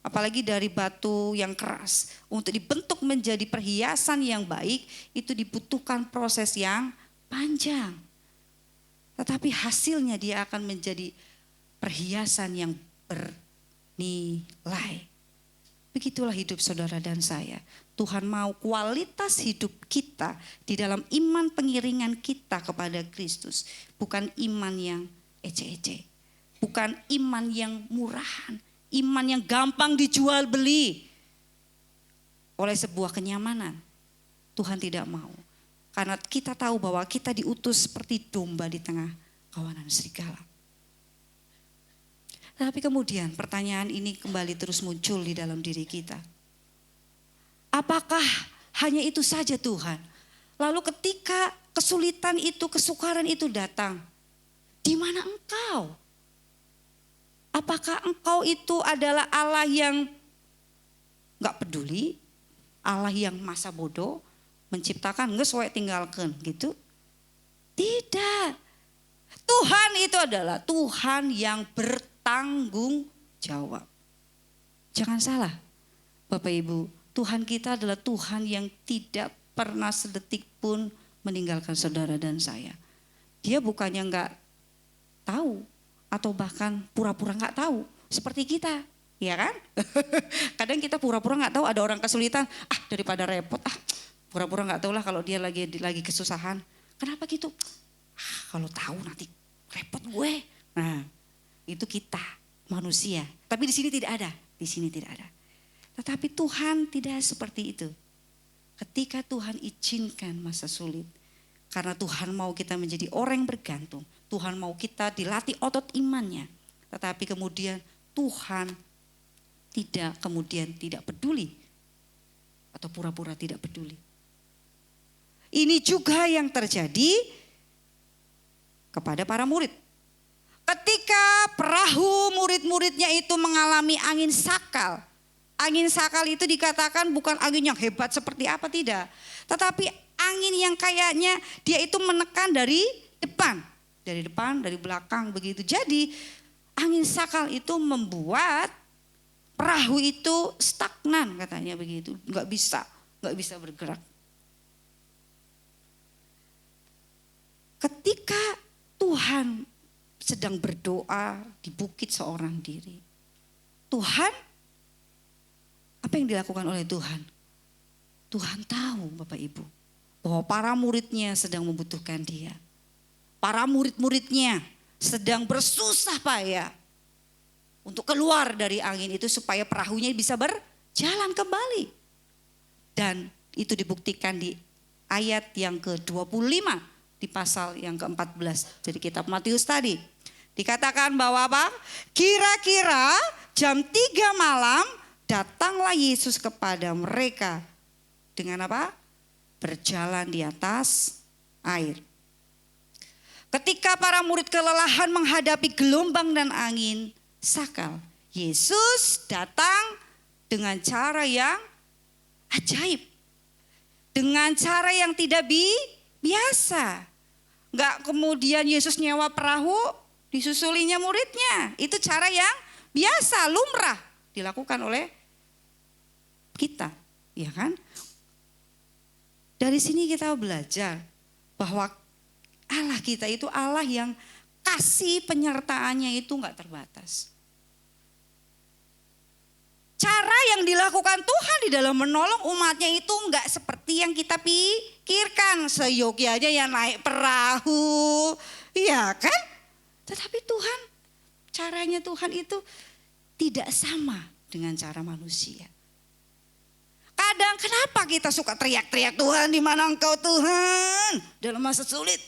Apalagi dari batu yang keras. Untuk dibentuk menjadi perhiasan yang baik, itu dibutuhkan proses yang panjang. Tetapi hasilnya dia akan menjadi perhiasan yang bernilai. Begitulah hidup saudara dan saya. Tuhan mau kualitas hidup kita di dalam iman pengiringan kita kepada Kristus. Bukan iman yang ece-ece. Bukan iman yang murahan. Iman yang gampang dijual beli oleh sebuah kenyamanan. Tuhan tidak mau. Karena kita tahu bahwa kita diutus seperti domba di tengah kawanan serigala. Tapi kemudian pertanyaan ini kembali terus muncul di dalam diri kita. Apakah hanya itu saja Tuhan? Lalu ketika kesulitan itu, kesukaran itu datang, di mana engkau? Apakah engkau itu adalah Allah yang gak peduli? Allah yang masa bodoh, menciptakan geus we tinggalkeun gitu? Tidak. Tuhan itu adalah Tuhan yang bertanggung jawab. Jangan salah Bapak Ibu, Tuhan kita adalah Tuhan yang tidak pernah sedetik pun meninggalkan saudara dan saya. Dia bukannya gak tahu atau bahkan pura-pura gak tahu seperti kita, ya kan? Kadang kita pura-pura gak tahu ada orang kesulitan, daripada repot, pura-pura gak tahu lah kalau dia lagi kesusahan. Kenapa gitu? Kalau tahu nanti repot gue. Nah, itu kita manusia. Tapi di sini tidak ada, di sini tidak ada. Tetapi Tuhan tidak seperti itu. Ketika Tuhan izinkan masa sulit, karena Tuhan mau kita menjadi orang yang bergantung, Tuhan mau kita dilatih otot imannya. Tetapi kemudian Tuhan tidak peduli atau pura-pura tidak peduli. Ini juga yang terjadi kepada para murid. Ketika perahu murid-muridnya itu mengalami angin sakal. Angin sakal itu dikatakan bukan angin yang hebat seperti apa, tidak. Tetapi angin yang kayaknya dia itu menekan dari depan. Dari depan, dari belakang begitu. Jadi angin sakal itu membuat perahu itu stagnan katanya begitu. Gak bisa bergerak. Ketika Tuhan sedang berdoa di bukit seorang diri. Tuhan, apa yang dilakukan oleh Tuhan? Tuhan tahu Bapak Ibu, bahwa para muridnya sedang membutuhkan dia. Para murid-muridnya sedang bersusah payah untuk keluar dari angin itu supaya perahunya bisa berjalan kembali. Dan itu dibuktikan di ayat yang ke-25 di pasal yang ke-14 dari kitab Matius tadi. Dikatakan bahwa apa? Kira-kira jam 3 malam datanglah Yesus kepada mereka dengan apa? Berjalan di atas air. Ketika para murid kelelahan menghadapi gelombang dan angin sakal, Yesus datang dengan cara yang ajaib. Dengan cara yang tidak biasa. Enggak kemudian Yesus nyewa perahu, disusulinya muridnya. Itu cara yang biasa, lumrah dilakukan oleh kita, ya kan? Dari sini kita belajar bahwa Allah kita itu Allah yang kasih penyertaannya itu enggak terbatas. Cara yang dilakukan Tuhan di dalam menolong umatnya itu enggak seperti yang kita pikirkan. Seyogyanya yang naik perahu, ya kan? Tetapi Tuhan, caranya Tuhan itu tidak sama dengan cara manusia. Kadang kenapa kita suka teriak-teriak, Tuhan di mana engkau Tuhan dalam masa sulit?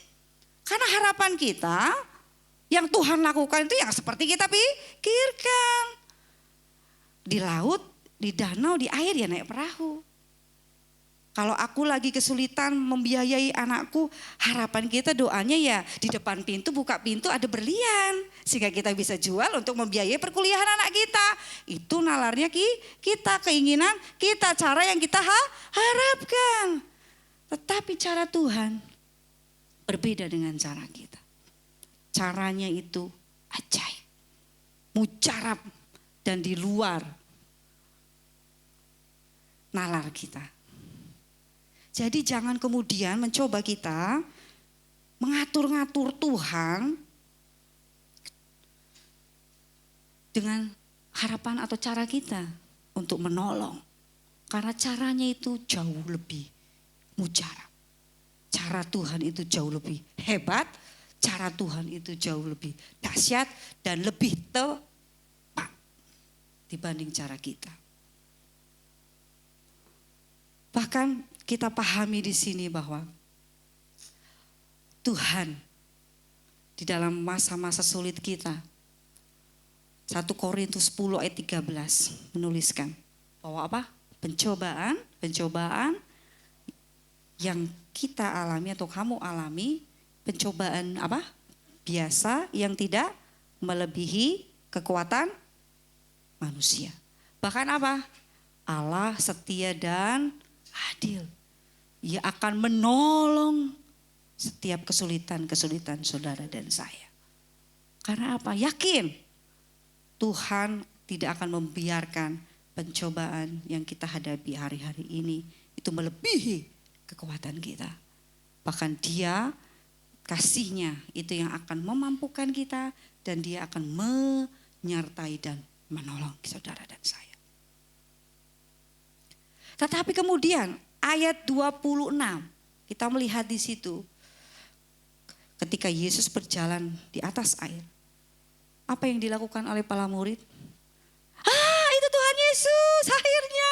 Karena harapan kita yang Tuhan lakukan itu yang seperti kita pikirkan. Di laut, di danau, di air ya naik perahu. Kalau aku lagi kesulitan membiayai anakku, harapan kita doanya ya di depan pintu, buka pintu ada berlian. Sehingga kita bisa jual untuk membiayai perkuliahan anak kita. Itu nalarnya kita, keinginan kita, cara yang kita harapkan. Tetapi cara Tuhan berbeda dengan cara kita. Caranya itu ajaib, mujarab dan di luar nalar kita. Jadi jangan kemudian mencoba kita mengatur-ngatur Tuhan dengan harapan atau cara kita untuk menolong. Karena caranya itu jauh lebih mujarab. Cara Tuhan itu jauh lebih hebat, cara Tuhan itu jauh lebih dahsyat dan lebih tepat dibanding cara kita. Bahkan kita pahami di sini bahwa Tuhan di dalam masa-masa sulit kita, 1 Korintus 10 ayat 13 menuliskan bahwa apa? Pencobaan yang kita alami atau kamu alami, pencobaan apa? Biasa yang tidak melebihi kekuatan manusia. Bahkan apa? Allah setia dan adil. Ia akan menolong setiap kesulitan-kesulitan saudara dan saya. Karena apa? Yakin Tuhan tidak akan membiarkan pencobaan yang kita hadapi hari-hari ini itu melebihi kekuatan kita. Bahkan Dia, kasih-Nya itu yang akan memampukan kita dan Dia akan menyertai dan menolong saudara dan saya. Tetapi kemudian ayat 26 kita melihat di situ ketika Yesus berjalan di atas air. Apa yang dilakukan oleh para murid? Itu Tuhan Yesus akhirnya.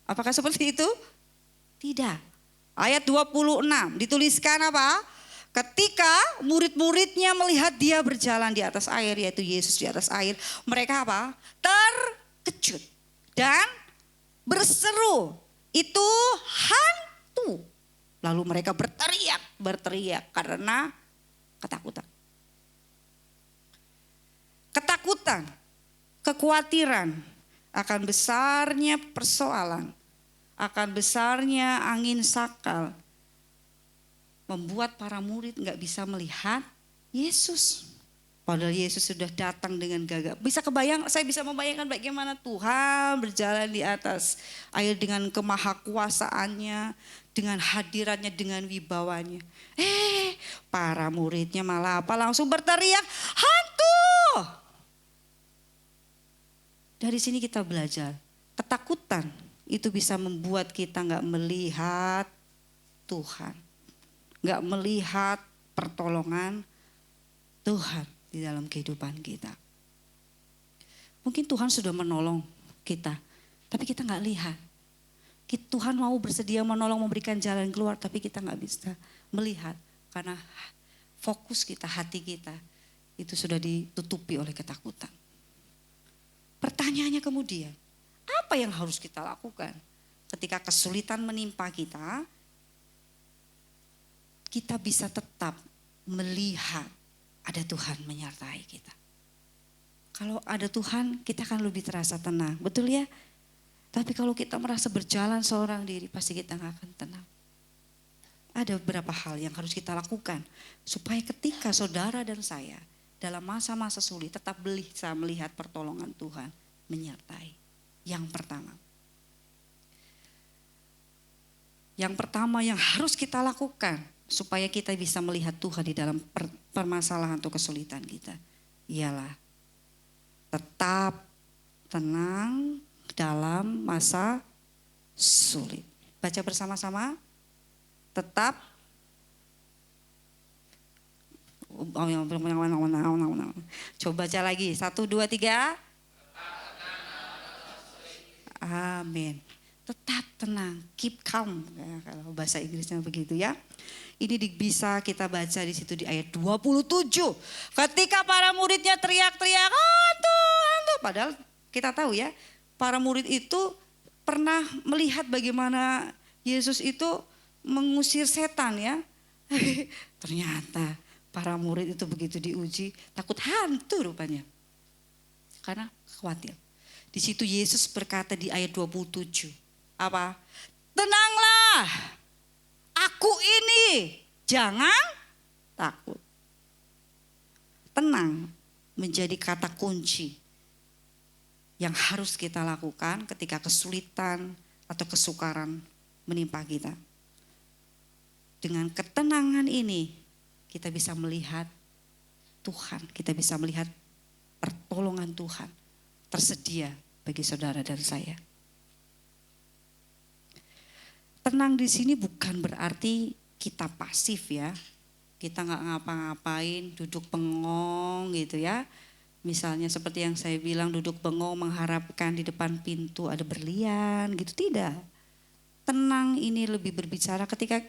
Apakah seperti itu? Tidak. Ayat 26 dituliskan apa? Ketika murid-muridnya melihat Dia berjalan di atas air, yaitu Yesus di atas air, mereka apa? Terkejut dan berseru, itu hantu. Lalu mereka berteriak karena ketakutan. Ketakutan, kekhawatiran akan besarnya persoalan, akan besarnya angin sakal, membuat para murid gak bisa melihat Yesus. Padahal Yesus sudah datang dengan gagah. Saya bisa membayangkan bagaimana Tuhan berjalan di atas air dengan kemahakuasaannya, dengan hadiratnya, dengan wibawanya. Para muridnya malah apa? Langsung berteriak, hantu! Dari sini kita belajar, ketakutan itu bisa membuat kita nggak melihat Tuhan, nggak melihat pertolongan Tuhan di dalam kehidupan kita. Mungkin Tuhan sudah menolong kita, tapi kita nggak lihat. Tuhan mau bersedia menolong, memberikan jalan keluar, tapi kita nggak bisa melihat karena fokus kita, hati kita itu sudah ditutupi oleh ketakutan. Pertanyaannya kemudian, apa yang harus kita lakukan ketika kesulitan menimpa kita? Kita bisa tetap melihat ada Tuhan menyertai kita. Kalau ada Tuhan, kita akan lebih terasa tenang, betul ya? Tapi kalau kita merasa berjalan seorang diri, pasti kita nggak akan tenang. Ada beberapa hal yang harus kita lakukan supaya ketika saudara dan saya dalam masa-masa sulit tetap bisa melihat pertolongan Tuhan menyertai. Yang pertama yang harus kita lakukan supaya kita bisa melihat Tuhan di dalam permasalahan atau kesulitan kita, ialah tetap tenang dalam masa sulit. Baca bersama-sama. Tetap coba baca lagi. 1, 2, 3. Amin. Tetap tenang, keep calm. Ya, kalau bahasa Inggrisnya begitu ya. Ini bisa kita baca di situ di ayat 27. Ketika para muridnya teriak-teriak, hantu, hantu. Padahal kita tahu ya, para murid itu pernah melihat bagaimana Yesus itu mengusir setan ya. Ternyata para murid itu begitu diuji, takut hantu rupanya. Karena khawatir. Di situ Yesus berkata di ayat 27. Apa? Tenanglah, aku ini, jangan takut. Tenang menjadi kata kunci yang harus kita lakukan ketika kesulitan atau kesukaran menimpa kita. Dengan ketenangan ini kita bisa melihat Tuhan, kita bisa melihat pertolongan Tuhan tersedia bagi saudara dan saya. Tenang di sini bukan berarti kita pasif ya. Kita nggak ngapa-ngapain, duduk bengong gitu ya. Misalnya seperti yang saya bilang, duduk bengong mengharapkan di depan pintu ada berlian gitu, tidak. Tenang ini lebih berbicara ketika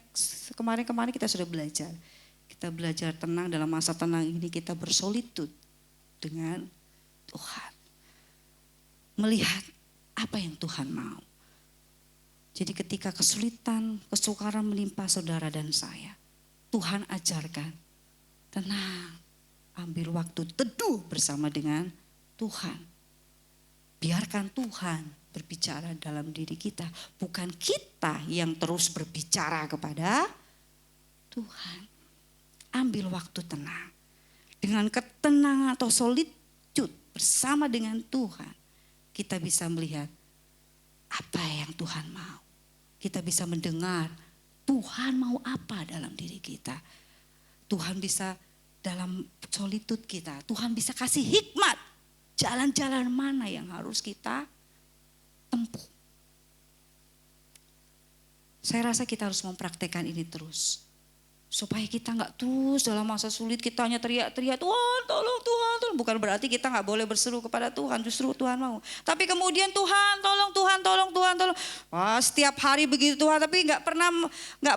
kemarin-kemarin kita sudah belajar. Kita belajar tenang, dalam masa tenang ini kita bersolitud dengan Tuhan. Melihat apa yang Tuhan mau. Jadi ketika kesulitan, kesukaran menimpa saudara dan saya, Tuhan ajarkan, tenang, ambil waktu teduh bersama dengan Tuhan. Biarkan Tuhan berbicara dalam diri kita, bukan kita yang terus berbicara kepada Tuhan. Ambil waktu tenang. Dengan ketenangan atau solitude bersama dengan Tuhan, kita bisa melihat apa yang Tuhan mau. Kita bisa mendengar Tuhan mau apa dalam diri kita. Tuhan bisa dalam solitude kita, Tuhan bisa kasih hikmat. Jalan-jalan mana yang harus kita tempuh. Saya rasa kita harus mempraktekkan ini terus. Supaya kita gak terus dalam masa sulit kita hanya teriak-teriak, Tuhan tolong, Tuhan tolong. Bukan berarti kita gak boleh berseru kepada Tuhan, justru Tuhan mau. Tapi kemudian Tuhan tolong, Tuhan tolong, Tuhan tolong. Wah, setiap hari begitu Tuhan, tapi gak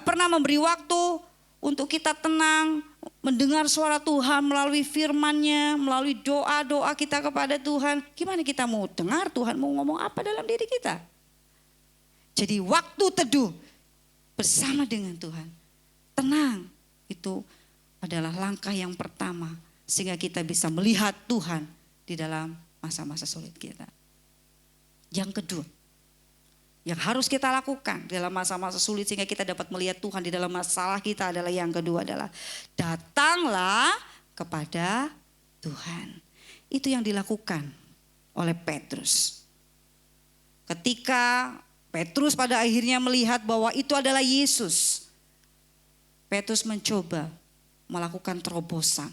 pernah memberi waktu untuk kita tenang, mendengar suara Tuhan melalui firman-Nya, melalui doa-doa kita kepada Tuhan. Gimana kita mau dengar Tuhan mau ngomong apa dalam diri kita? Jadi waktu teduh bersama dengan Tuhan. Tenang, itu adalah langkah yang pertama sehingga kita bisa melihat Tuhan di dalam masa-masa sulit kita. Yang kedua, yang harus kita lakukan dalam masa-masa sulit sehingga kita dapat melihat Tuhan di dalam masalah kita adalah yang kedua adalah datanglah kepada Tuhan. Itu yang dilakukan oleh Petrus. Ketika Petrus pada akhirnya melihat bahwa itu adalah Yesus, Petrus mencoba melakukan terobosan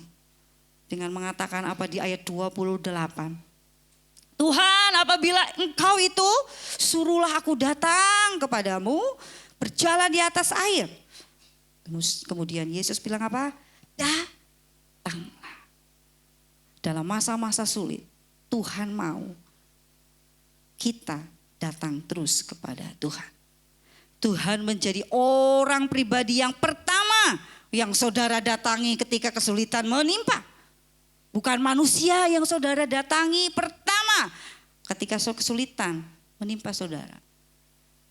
dengan mengatakan apa di ayat 28. Tuhan, apabila Engkau itu, suruhlah aku datang kepadamu berjalan di atas air. Kemudian Yesus bilang apa? Datanglah. Dalam masa-masa sulit, Tuhan mau kita datang terus kepada Tuhan. Tuhan menjadi orang pribadi yang pertama yang saudara datangi ketika kesulitan menimpa. Bukan manusia yang saudara datangi pertama ketika kesulitan menimpa saudara.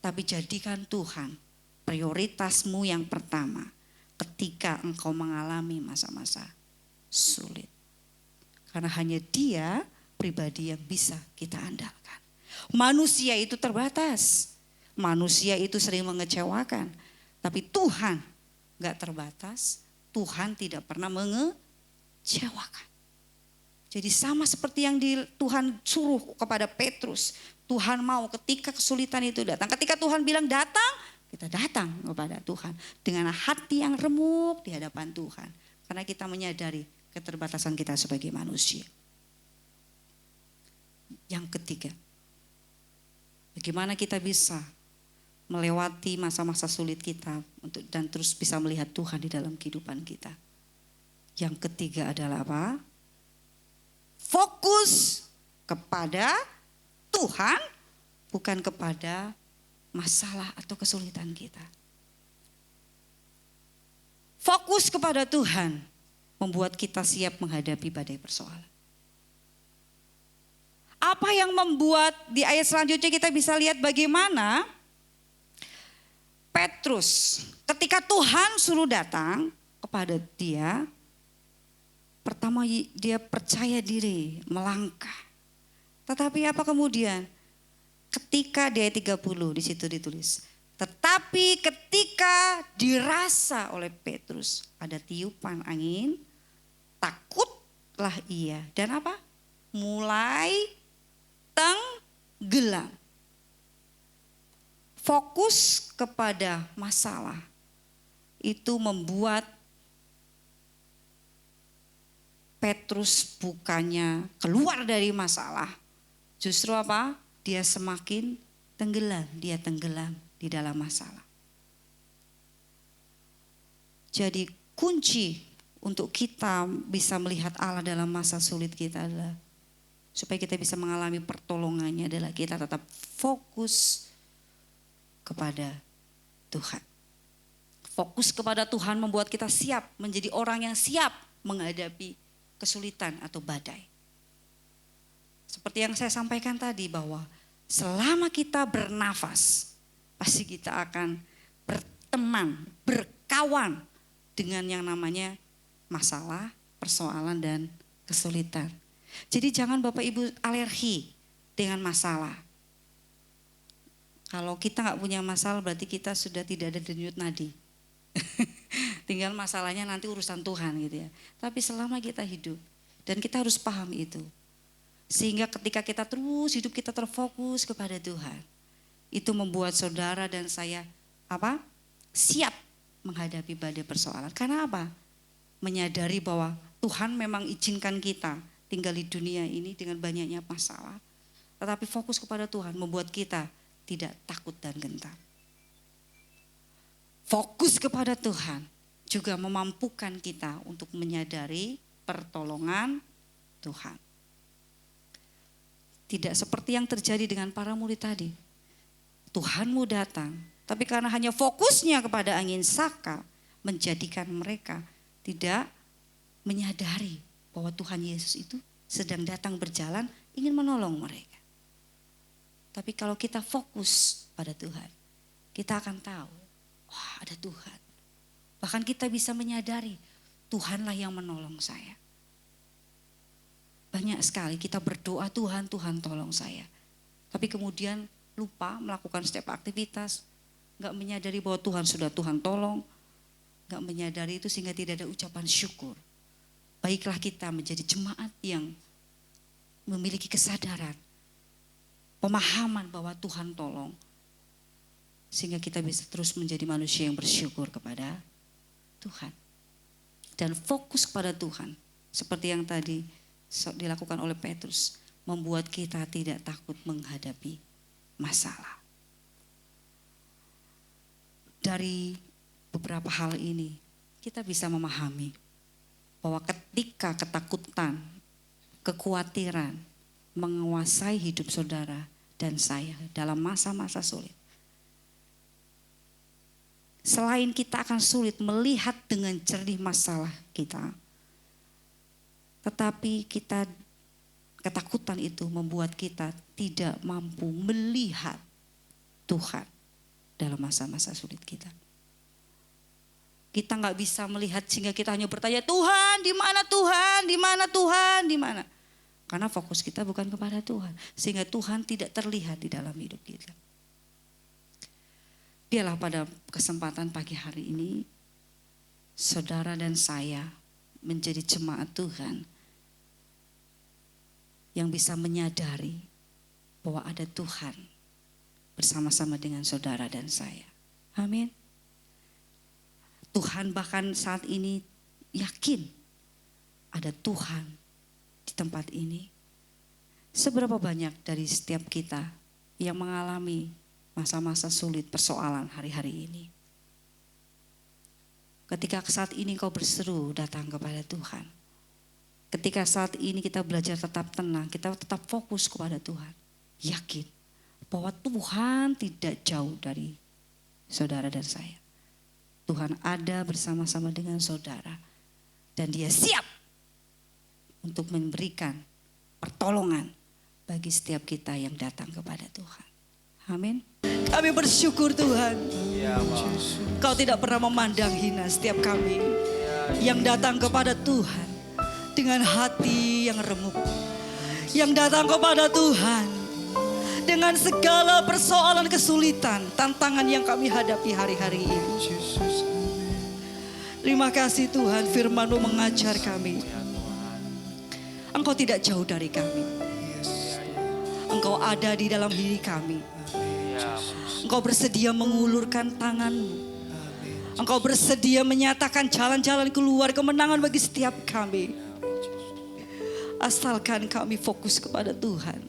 Tapi jadikan Tuhan prioritasmu yang pertama ketika engkau mengalami masa-masa sulit. Karena hanya Dia pribadi yang bisa kita andalkan. Manusia itu terbatas. Manusia itu sering mengecewakan. Tapi Tuhan gak terbatas. Tuhan tidak pernah mengecewakan. Jadi sama seperti yang Tuhan suruh kepada Petrus. Tuhan mau ketika kesulitan itu datang. Ketika Tuhan bilang datang, kita datang kepada Tuhan. Dengan hati yang remuk di hadapan Tuhan. Karena kita menyadari keterbatasan kita sebagai manusia. Yang ketiga, bagaimana kita bisa melewati masa-masa sulit kita dan terus bisa melihat Tuhan di dalam kehidupan kita. Yang ketiga adalah apa? Fokus kepada Tuhan, bukan kepada masalah atau kesulitan kita. Fokus kepada Tuhan membuat kita siap menghadapi badai persoalan. Apa yang membuat di ayat selanjutnya kita bisa lihat bagaimana Petrus ketika Tuhan suruh datang kepada dia, pertama dia percaya diri melangkah. Tetapi apa kemudian? Ketika di ayat 30 di situ ditulis, tetapi ketika dirasa oleh Petrus ada tiupan angin, takutlah ia dan apa? Mulai tenggelam. Fokus kepada masalah itu membuat Petrus bukannya keluar dari masalah, justru apa? Dia semakin tenggelam, dia tenggelam di dalam masalah. Jadi kunci untuk kita bisa melihat Allah dalam masa sulit kita adalah supaya kita bisa mengalami pertolongannya adalah kita tetap fokus kepada Tuhan. Fokus kepada Tuhan membuat kita siap menjadi orang yang siap menghadapi kesulitan atau badai. Seperti yang saya sampaikan tadi bahwa selama kita bernafas, pasti kita akan berteman, berkawan dengan yang namanya masalah, persoalan dan kesulitan. Jadi jangan Bapak Ibu alergi dengan masalah. Kalau kita nggak punya masalah berarti kita sudah tidak ada denyut nadi. Tinggal masalahnya nanti urusan Tuhan gitu ya. Tapi selama kita hidup dan kita harus paham itu. Sehingga ketika kita terus hidup kita terfokus kepada Tuhan. Itu membuat saudara dan saya apa? Siap menghadapi badai persoalan. Karena apa? Menyadari bahwa Tuhan memang izinkan kita tinggal di dunia ini dengan banyaknya masalah. Tetapi fokus kepada Tuhan membuat kita tidak takut dan gentar. Fokus kepada Tuhan juga memampukan kita untuk menyadari pertolongan Tuhan. Tidak seperti yang terjadi dengan para murid tadi. Tuhanmu datang, tapi karena hanya fokusnya kepada angin sakal, menjadikan mereka tidak menyadari bahwa Tuhan Yesus itu sedang datang berjalan ingin menolong mereka. Tapi kalau kita fokus pada Tuhan, kita akan tahu, wah ada Tuhan. Bahkan kita bisa menyadari, Tuhanlah yang menolong saya. Banyak sekali kita berdoa Tuhan, Tuhan tolong saya. Tapi kemudian lupa melakukan setiap aktivitas. Gak menyadari bahwa Tuhan sudah Tuhan tolong. Gak menyadari itu sehingga tidak ada ucapan syukur. Baiklah kita menjadi jemaat yang memiliki kesadaran, pemahaman bahwa Tuhan tolong. Sehingga kita bisa terus menjadi manusia yang bersyukur kepada Tuhan. Dan fokus kepada Tuhan. Seperti yang tadi dilakukan oleh Petrus. Membuat kita tidak takut menghadapi masalah. Dari beberapa hal ini kita bisa memahami bahwa ketika ketakutan, kekhawatiran menguasai hidup saudara dan saya dalam masa-masa sulit. Selain kita akan sulit melihat dengan jernih masalah kita, tetapi ketakutan itu membuat kita tidak mampu melihat Tuhan dalam masa-masa sulit kita. Kita nggak bisa melihat sehingga kita hanya bertanya, Tuhan di mana Tuhan, di mana Tuhan, di mana? Karena fokus kita bukan kepada Tuhan. Sehingga Tuhan tidak terlihat di dalam hidup kita. Biarlah pada kesempatan pagi hari ini, saudara dan saya menjadi jemaat Tuhan yang bisa menyadari bahwa ada Tuhan bersama-sama dengan saudara dan saya. Amin. Tuhan bahkan saat ini yakin ada Tuhan di tempat ini. Seberapa banyak dari setiap kita yang mengalami masa-masa sulit persoalan hari-hari ini. Ketika saat ini kau berseru datang kepada Tuhan. Ketika saat ini kita belajar tetap tenang, kita tetap fokus kepada Tuhan. Yakin bahwa Tuhan tidak jauh dari saudara dan saya. Tuhan ada bersama-sama dengan saudara. Dan Dia siap untuk memberikan pertolongan bagi setiap kita yang datang kepada Tuhan. Amin. Kami bersyukur Tuhan. Kau tidak pernah memandang hina setiap kami yang datang kepada Tuhan dengan hati yang remuk. Yang datang kepada Tuhan dengan segala persoalan kesulitan, tantangan yang kami hadapi hari-hari ini. Terima kasih Tuhan, firman-Mu mengajar kami. Engkau tidak jauh dari kami. Engkau ada di dalam diri kami. Engkau bersedia mengulurkan tangan-Mu. Engkau bersedia menyatakan jalan-jalan keluar kemenangan bagi setiap kami. Asalkan kami fokus kepada Tuhan.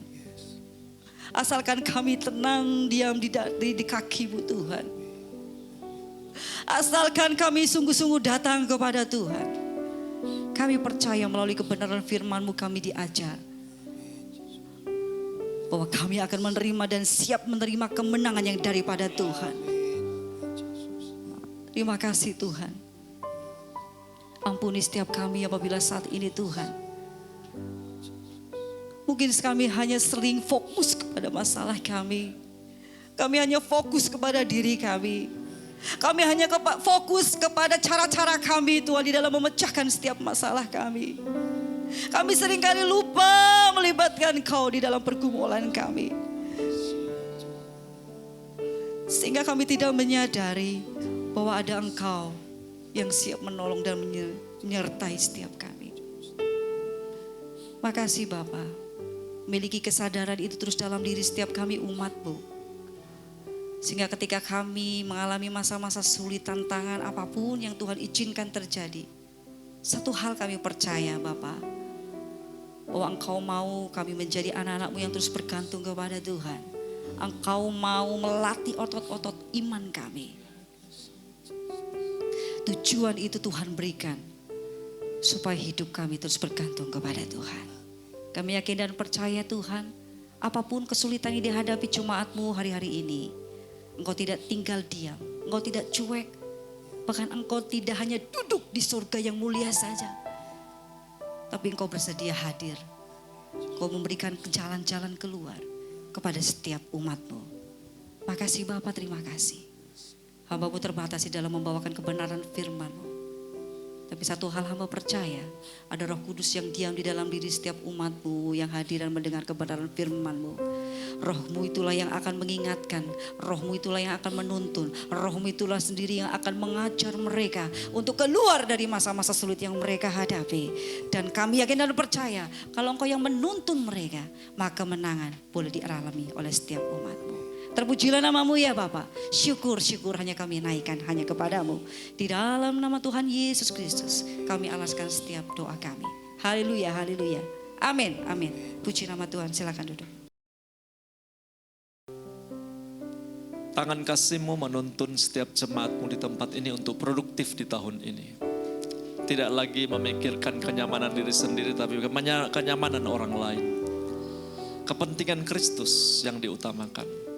Asalkan kami tenang diam di kaki-Mu Tuhan. Asalkan kami sungguh-sungguh datang kepada Tuhan. Kami percaya melalui kebenaran firman-Mu kami diajar. Bahwa kami akan menerima dan siap menerima kemenangan yang daripada Tuhan. Terima kasih Tuhan. Ampuni setiap kami apabila saat ini Tuhan. Mungkin kami hanya sering fokus kepada masalah kami. Kami hanya fokus kepada diri kami. Kami hanya fokus kepada cara-cara kami Tuhan di dalam memecahkan setiap masalah kami. Kami seringkali lupa melibatkan Kau di dalam pergumulan kami. Sehingga kami tidak menyadari bahwa ada Engkau yang siap menolong dan menyertai setiap kami. Makasih Bapa. Miliki kesadaran itu terus dalam diri setiap kami umat-Mu. Sehingga ketika kami mengalami masa-masa sulit, tantangan apapun yang Tuhan izinkan terjadi. Satu hal kami percaya Bapa, bahwa Engkau mau kami menjadi anak-anak-Mu yang terus bergantung kepada Tuhan. Engkau mau melatih otot-otot iman kami. Tujuan itu Tuhan berikan, supaya hidup kami terus bergantung kepada Tuhan. Kami yakin dan percaya Tuhan, apapun kesulitan yang dihadapi jemaat-Mu hari-hari ini, Engkau tidak tinggal diam, Engkau tidak cuek, bahkan Engkau tidak hanya duduk di surga yang mulia saja, tapi Engkau bersedia hadir. Engkau memberikan jalan-jalan keluar kepada setiap umat-Mu. Makasih Bapa, terima kasih. Hamba-Mu terbatas di dalam membawakan kebenaran firman-Mu. Tapi Tapi satu hal hamba percaya, ada Roh Kudus yang diam di dalam diri setiap umat-Mu yang hadir dan mendengar kebenaran firman-Mu. Roh-Mu itulah yang akan mengingatkan, Roh-Mu itulah yang akan menuntun, Roh-Mu itulah sendiri yang akan mengajar mereka untuk keluar dari masa-masa sulit yang mereka hadapi. Dan kami yakin dan percaya, kalau Engkau yang menuntun mereka, maka kemenangan boleh dialami oleh setiap umat-Mu. Terpujilah nama-Mu ya Bapa. Syukur hanya kami naikkan hanya kepadamu. Di dalam nama Tuhan Yesus Kristus kami alaskan setiap doa kami. Haleluya, haleluya. Amin, amin. Puji nama Tuhan, silakan duduk. Tangan kasih-Mu menuntun setiap jemaat-Mu di tempat ini untuk produktif di tahun ini. Tidak lagi memikirkan kenyamanan diri sendiri, tapi kenyamanan orang lain. Kepentingan Kristus yang diutamakan.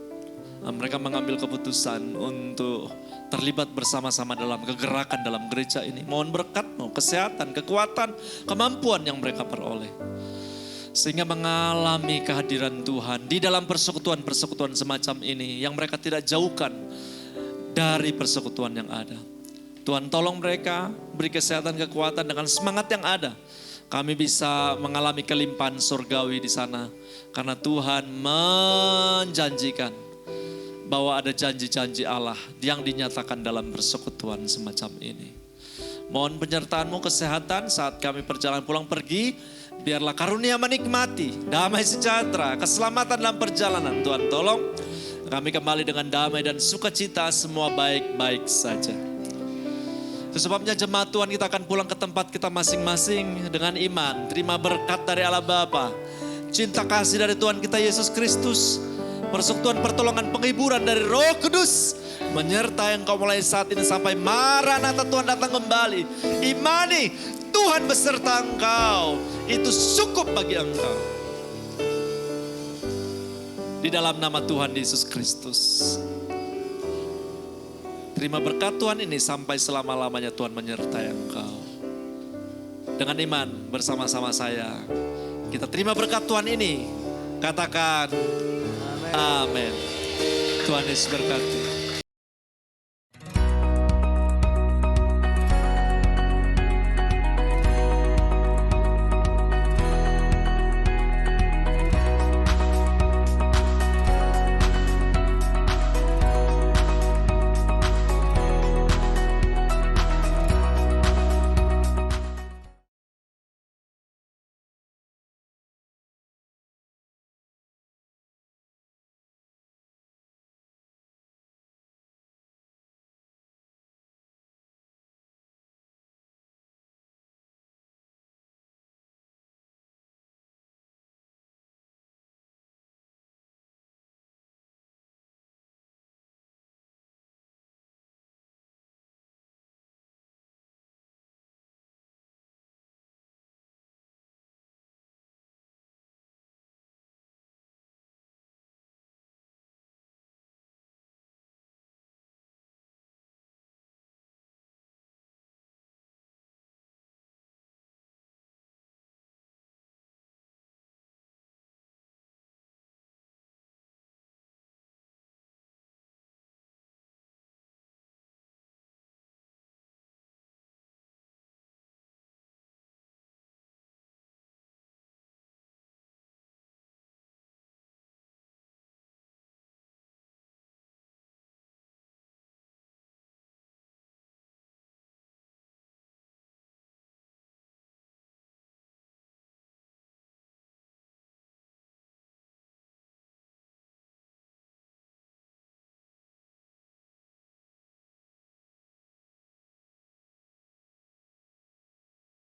Mereka mengambil keputusan untuk terlibat bersama-sama dalam kegerakan dalam gereja ini. Mohon berkat-Mu, kesehatan, kekuatan, kemampuan yang mereka peroleh. Sehingga mengalami kehadiran Tuhan di dalam persekutuan-persekutuan semacam ini. Yang mereka tidak jauhkan dari persekutuan yang ada. Tuhan tolong mereka, beri kesehatan, kekuatan dengan semangat yang ada. Kami bisa mengalami kelimpahan surgawi di sana. Karena Tuhan menjanjikan bahwa ada janji-janji Allah yang dinyatakan dalam persekutuan semacam ini. Mohon penyertaan-Mu kesehatan saat kami perjalanan pulang pergi. Biarlah karunia menikmati damai sejahtera, keselamatan dalam perjalanan. Tuhan tolong kami kembali dengan damai dan sukacita, semua baik-baik saja. Itu sebabnya jemaat Tuhan kita akan pulang ke tempat kita masing-masing dengan iman. Terima berkat dari Allah Bapa, cinta kasih dari Tuhan kita Yesus Kristus, persekutuan pertolongan penghiburan dari Roh Kudus menyertai engkau mulai saat ini sampai Maranatha Tuhan datang kembali. Imani Tuhan beserta engkau, itu cukup bagi engkau. Di dalam nama Tuhan Yesus Kristus. Terima berkat Tuhan ini sampai selama-lamanya Tuhan menyertai engkau. Dengan iman bersama-sama saya, kita terima berkat Tuhan ini. Katakan amin. Tuhan Yesus berkati.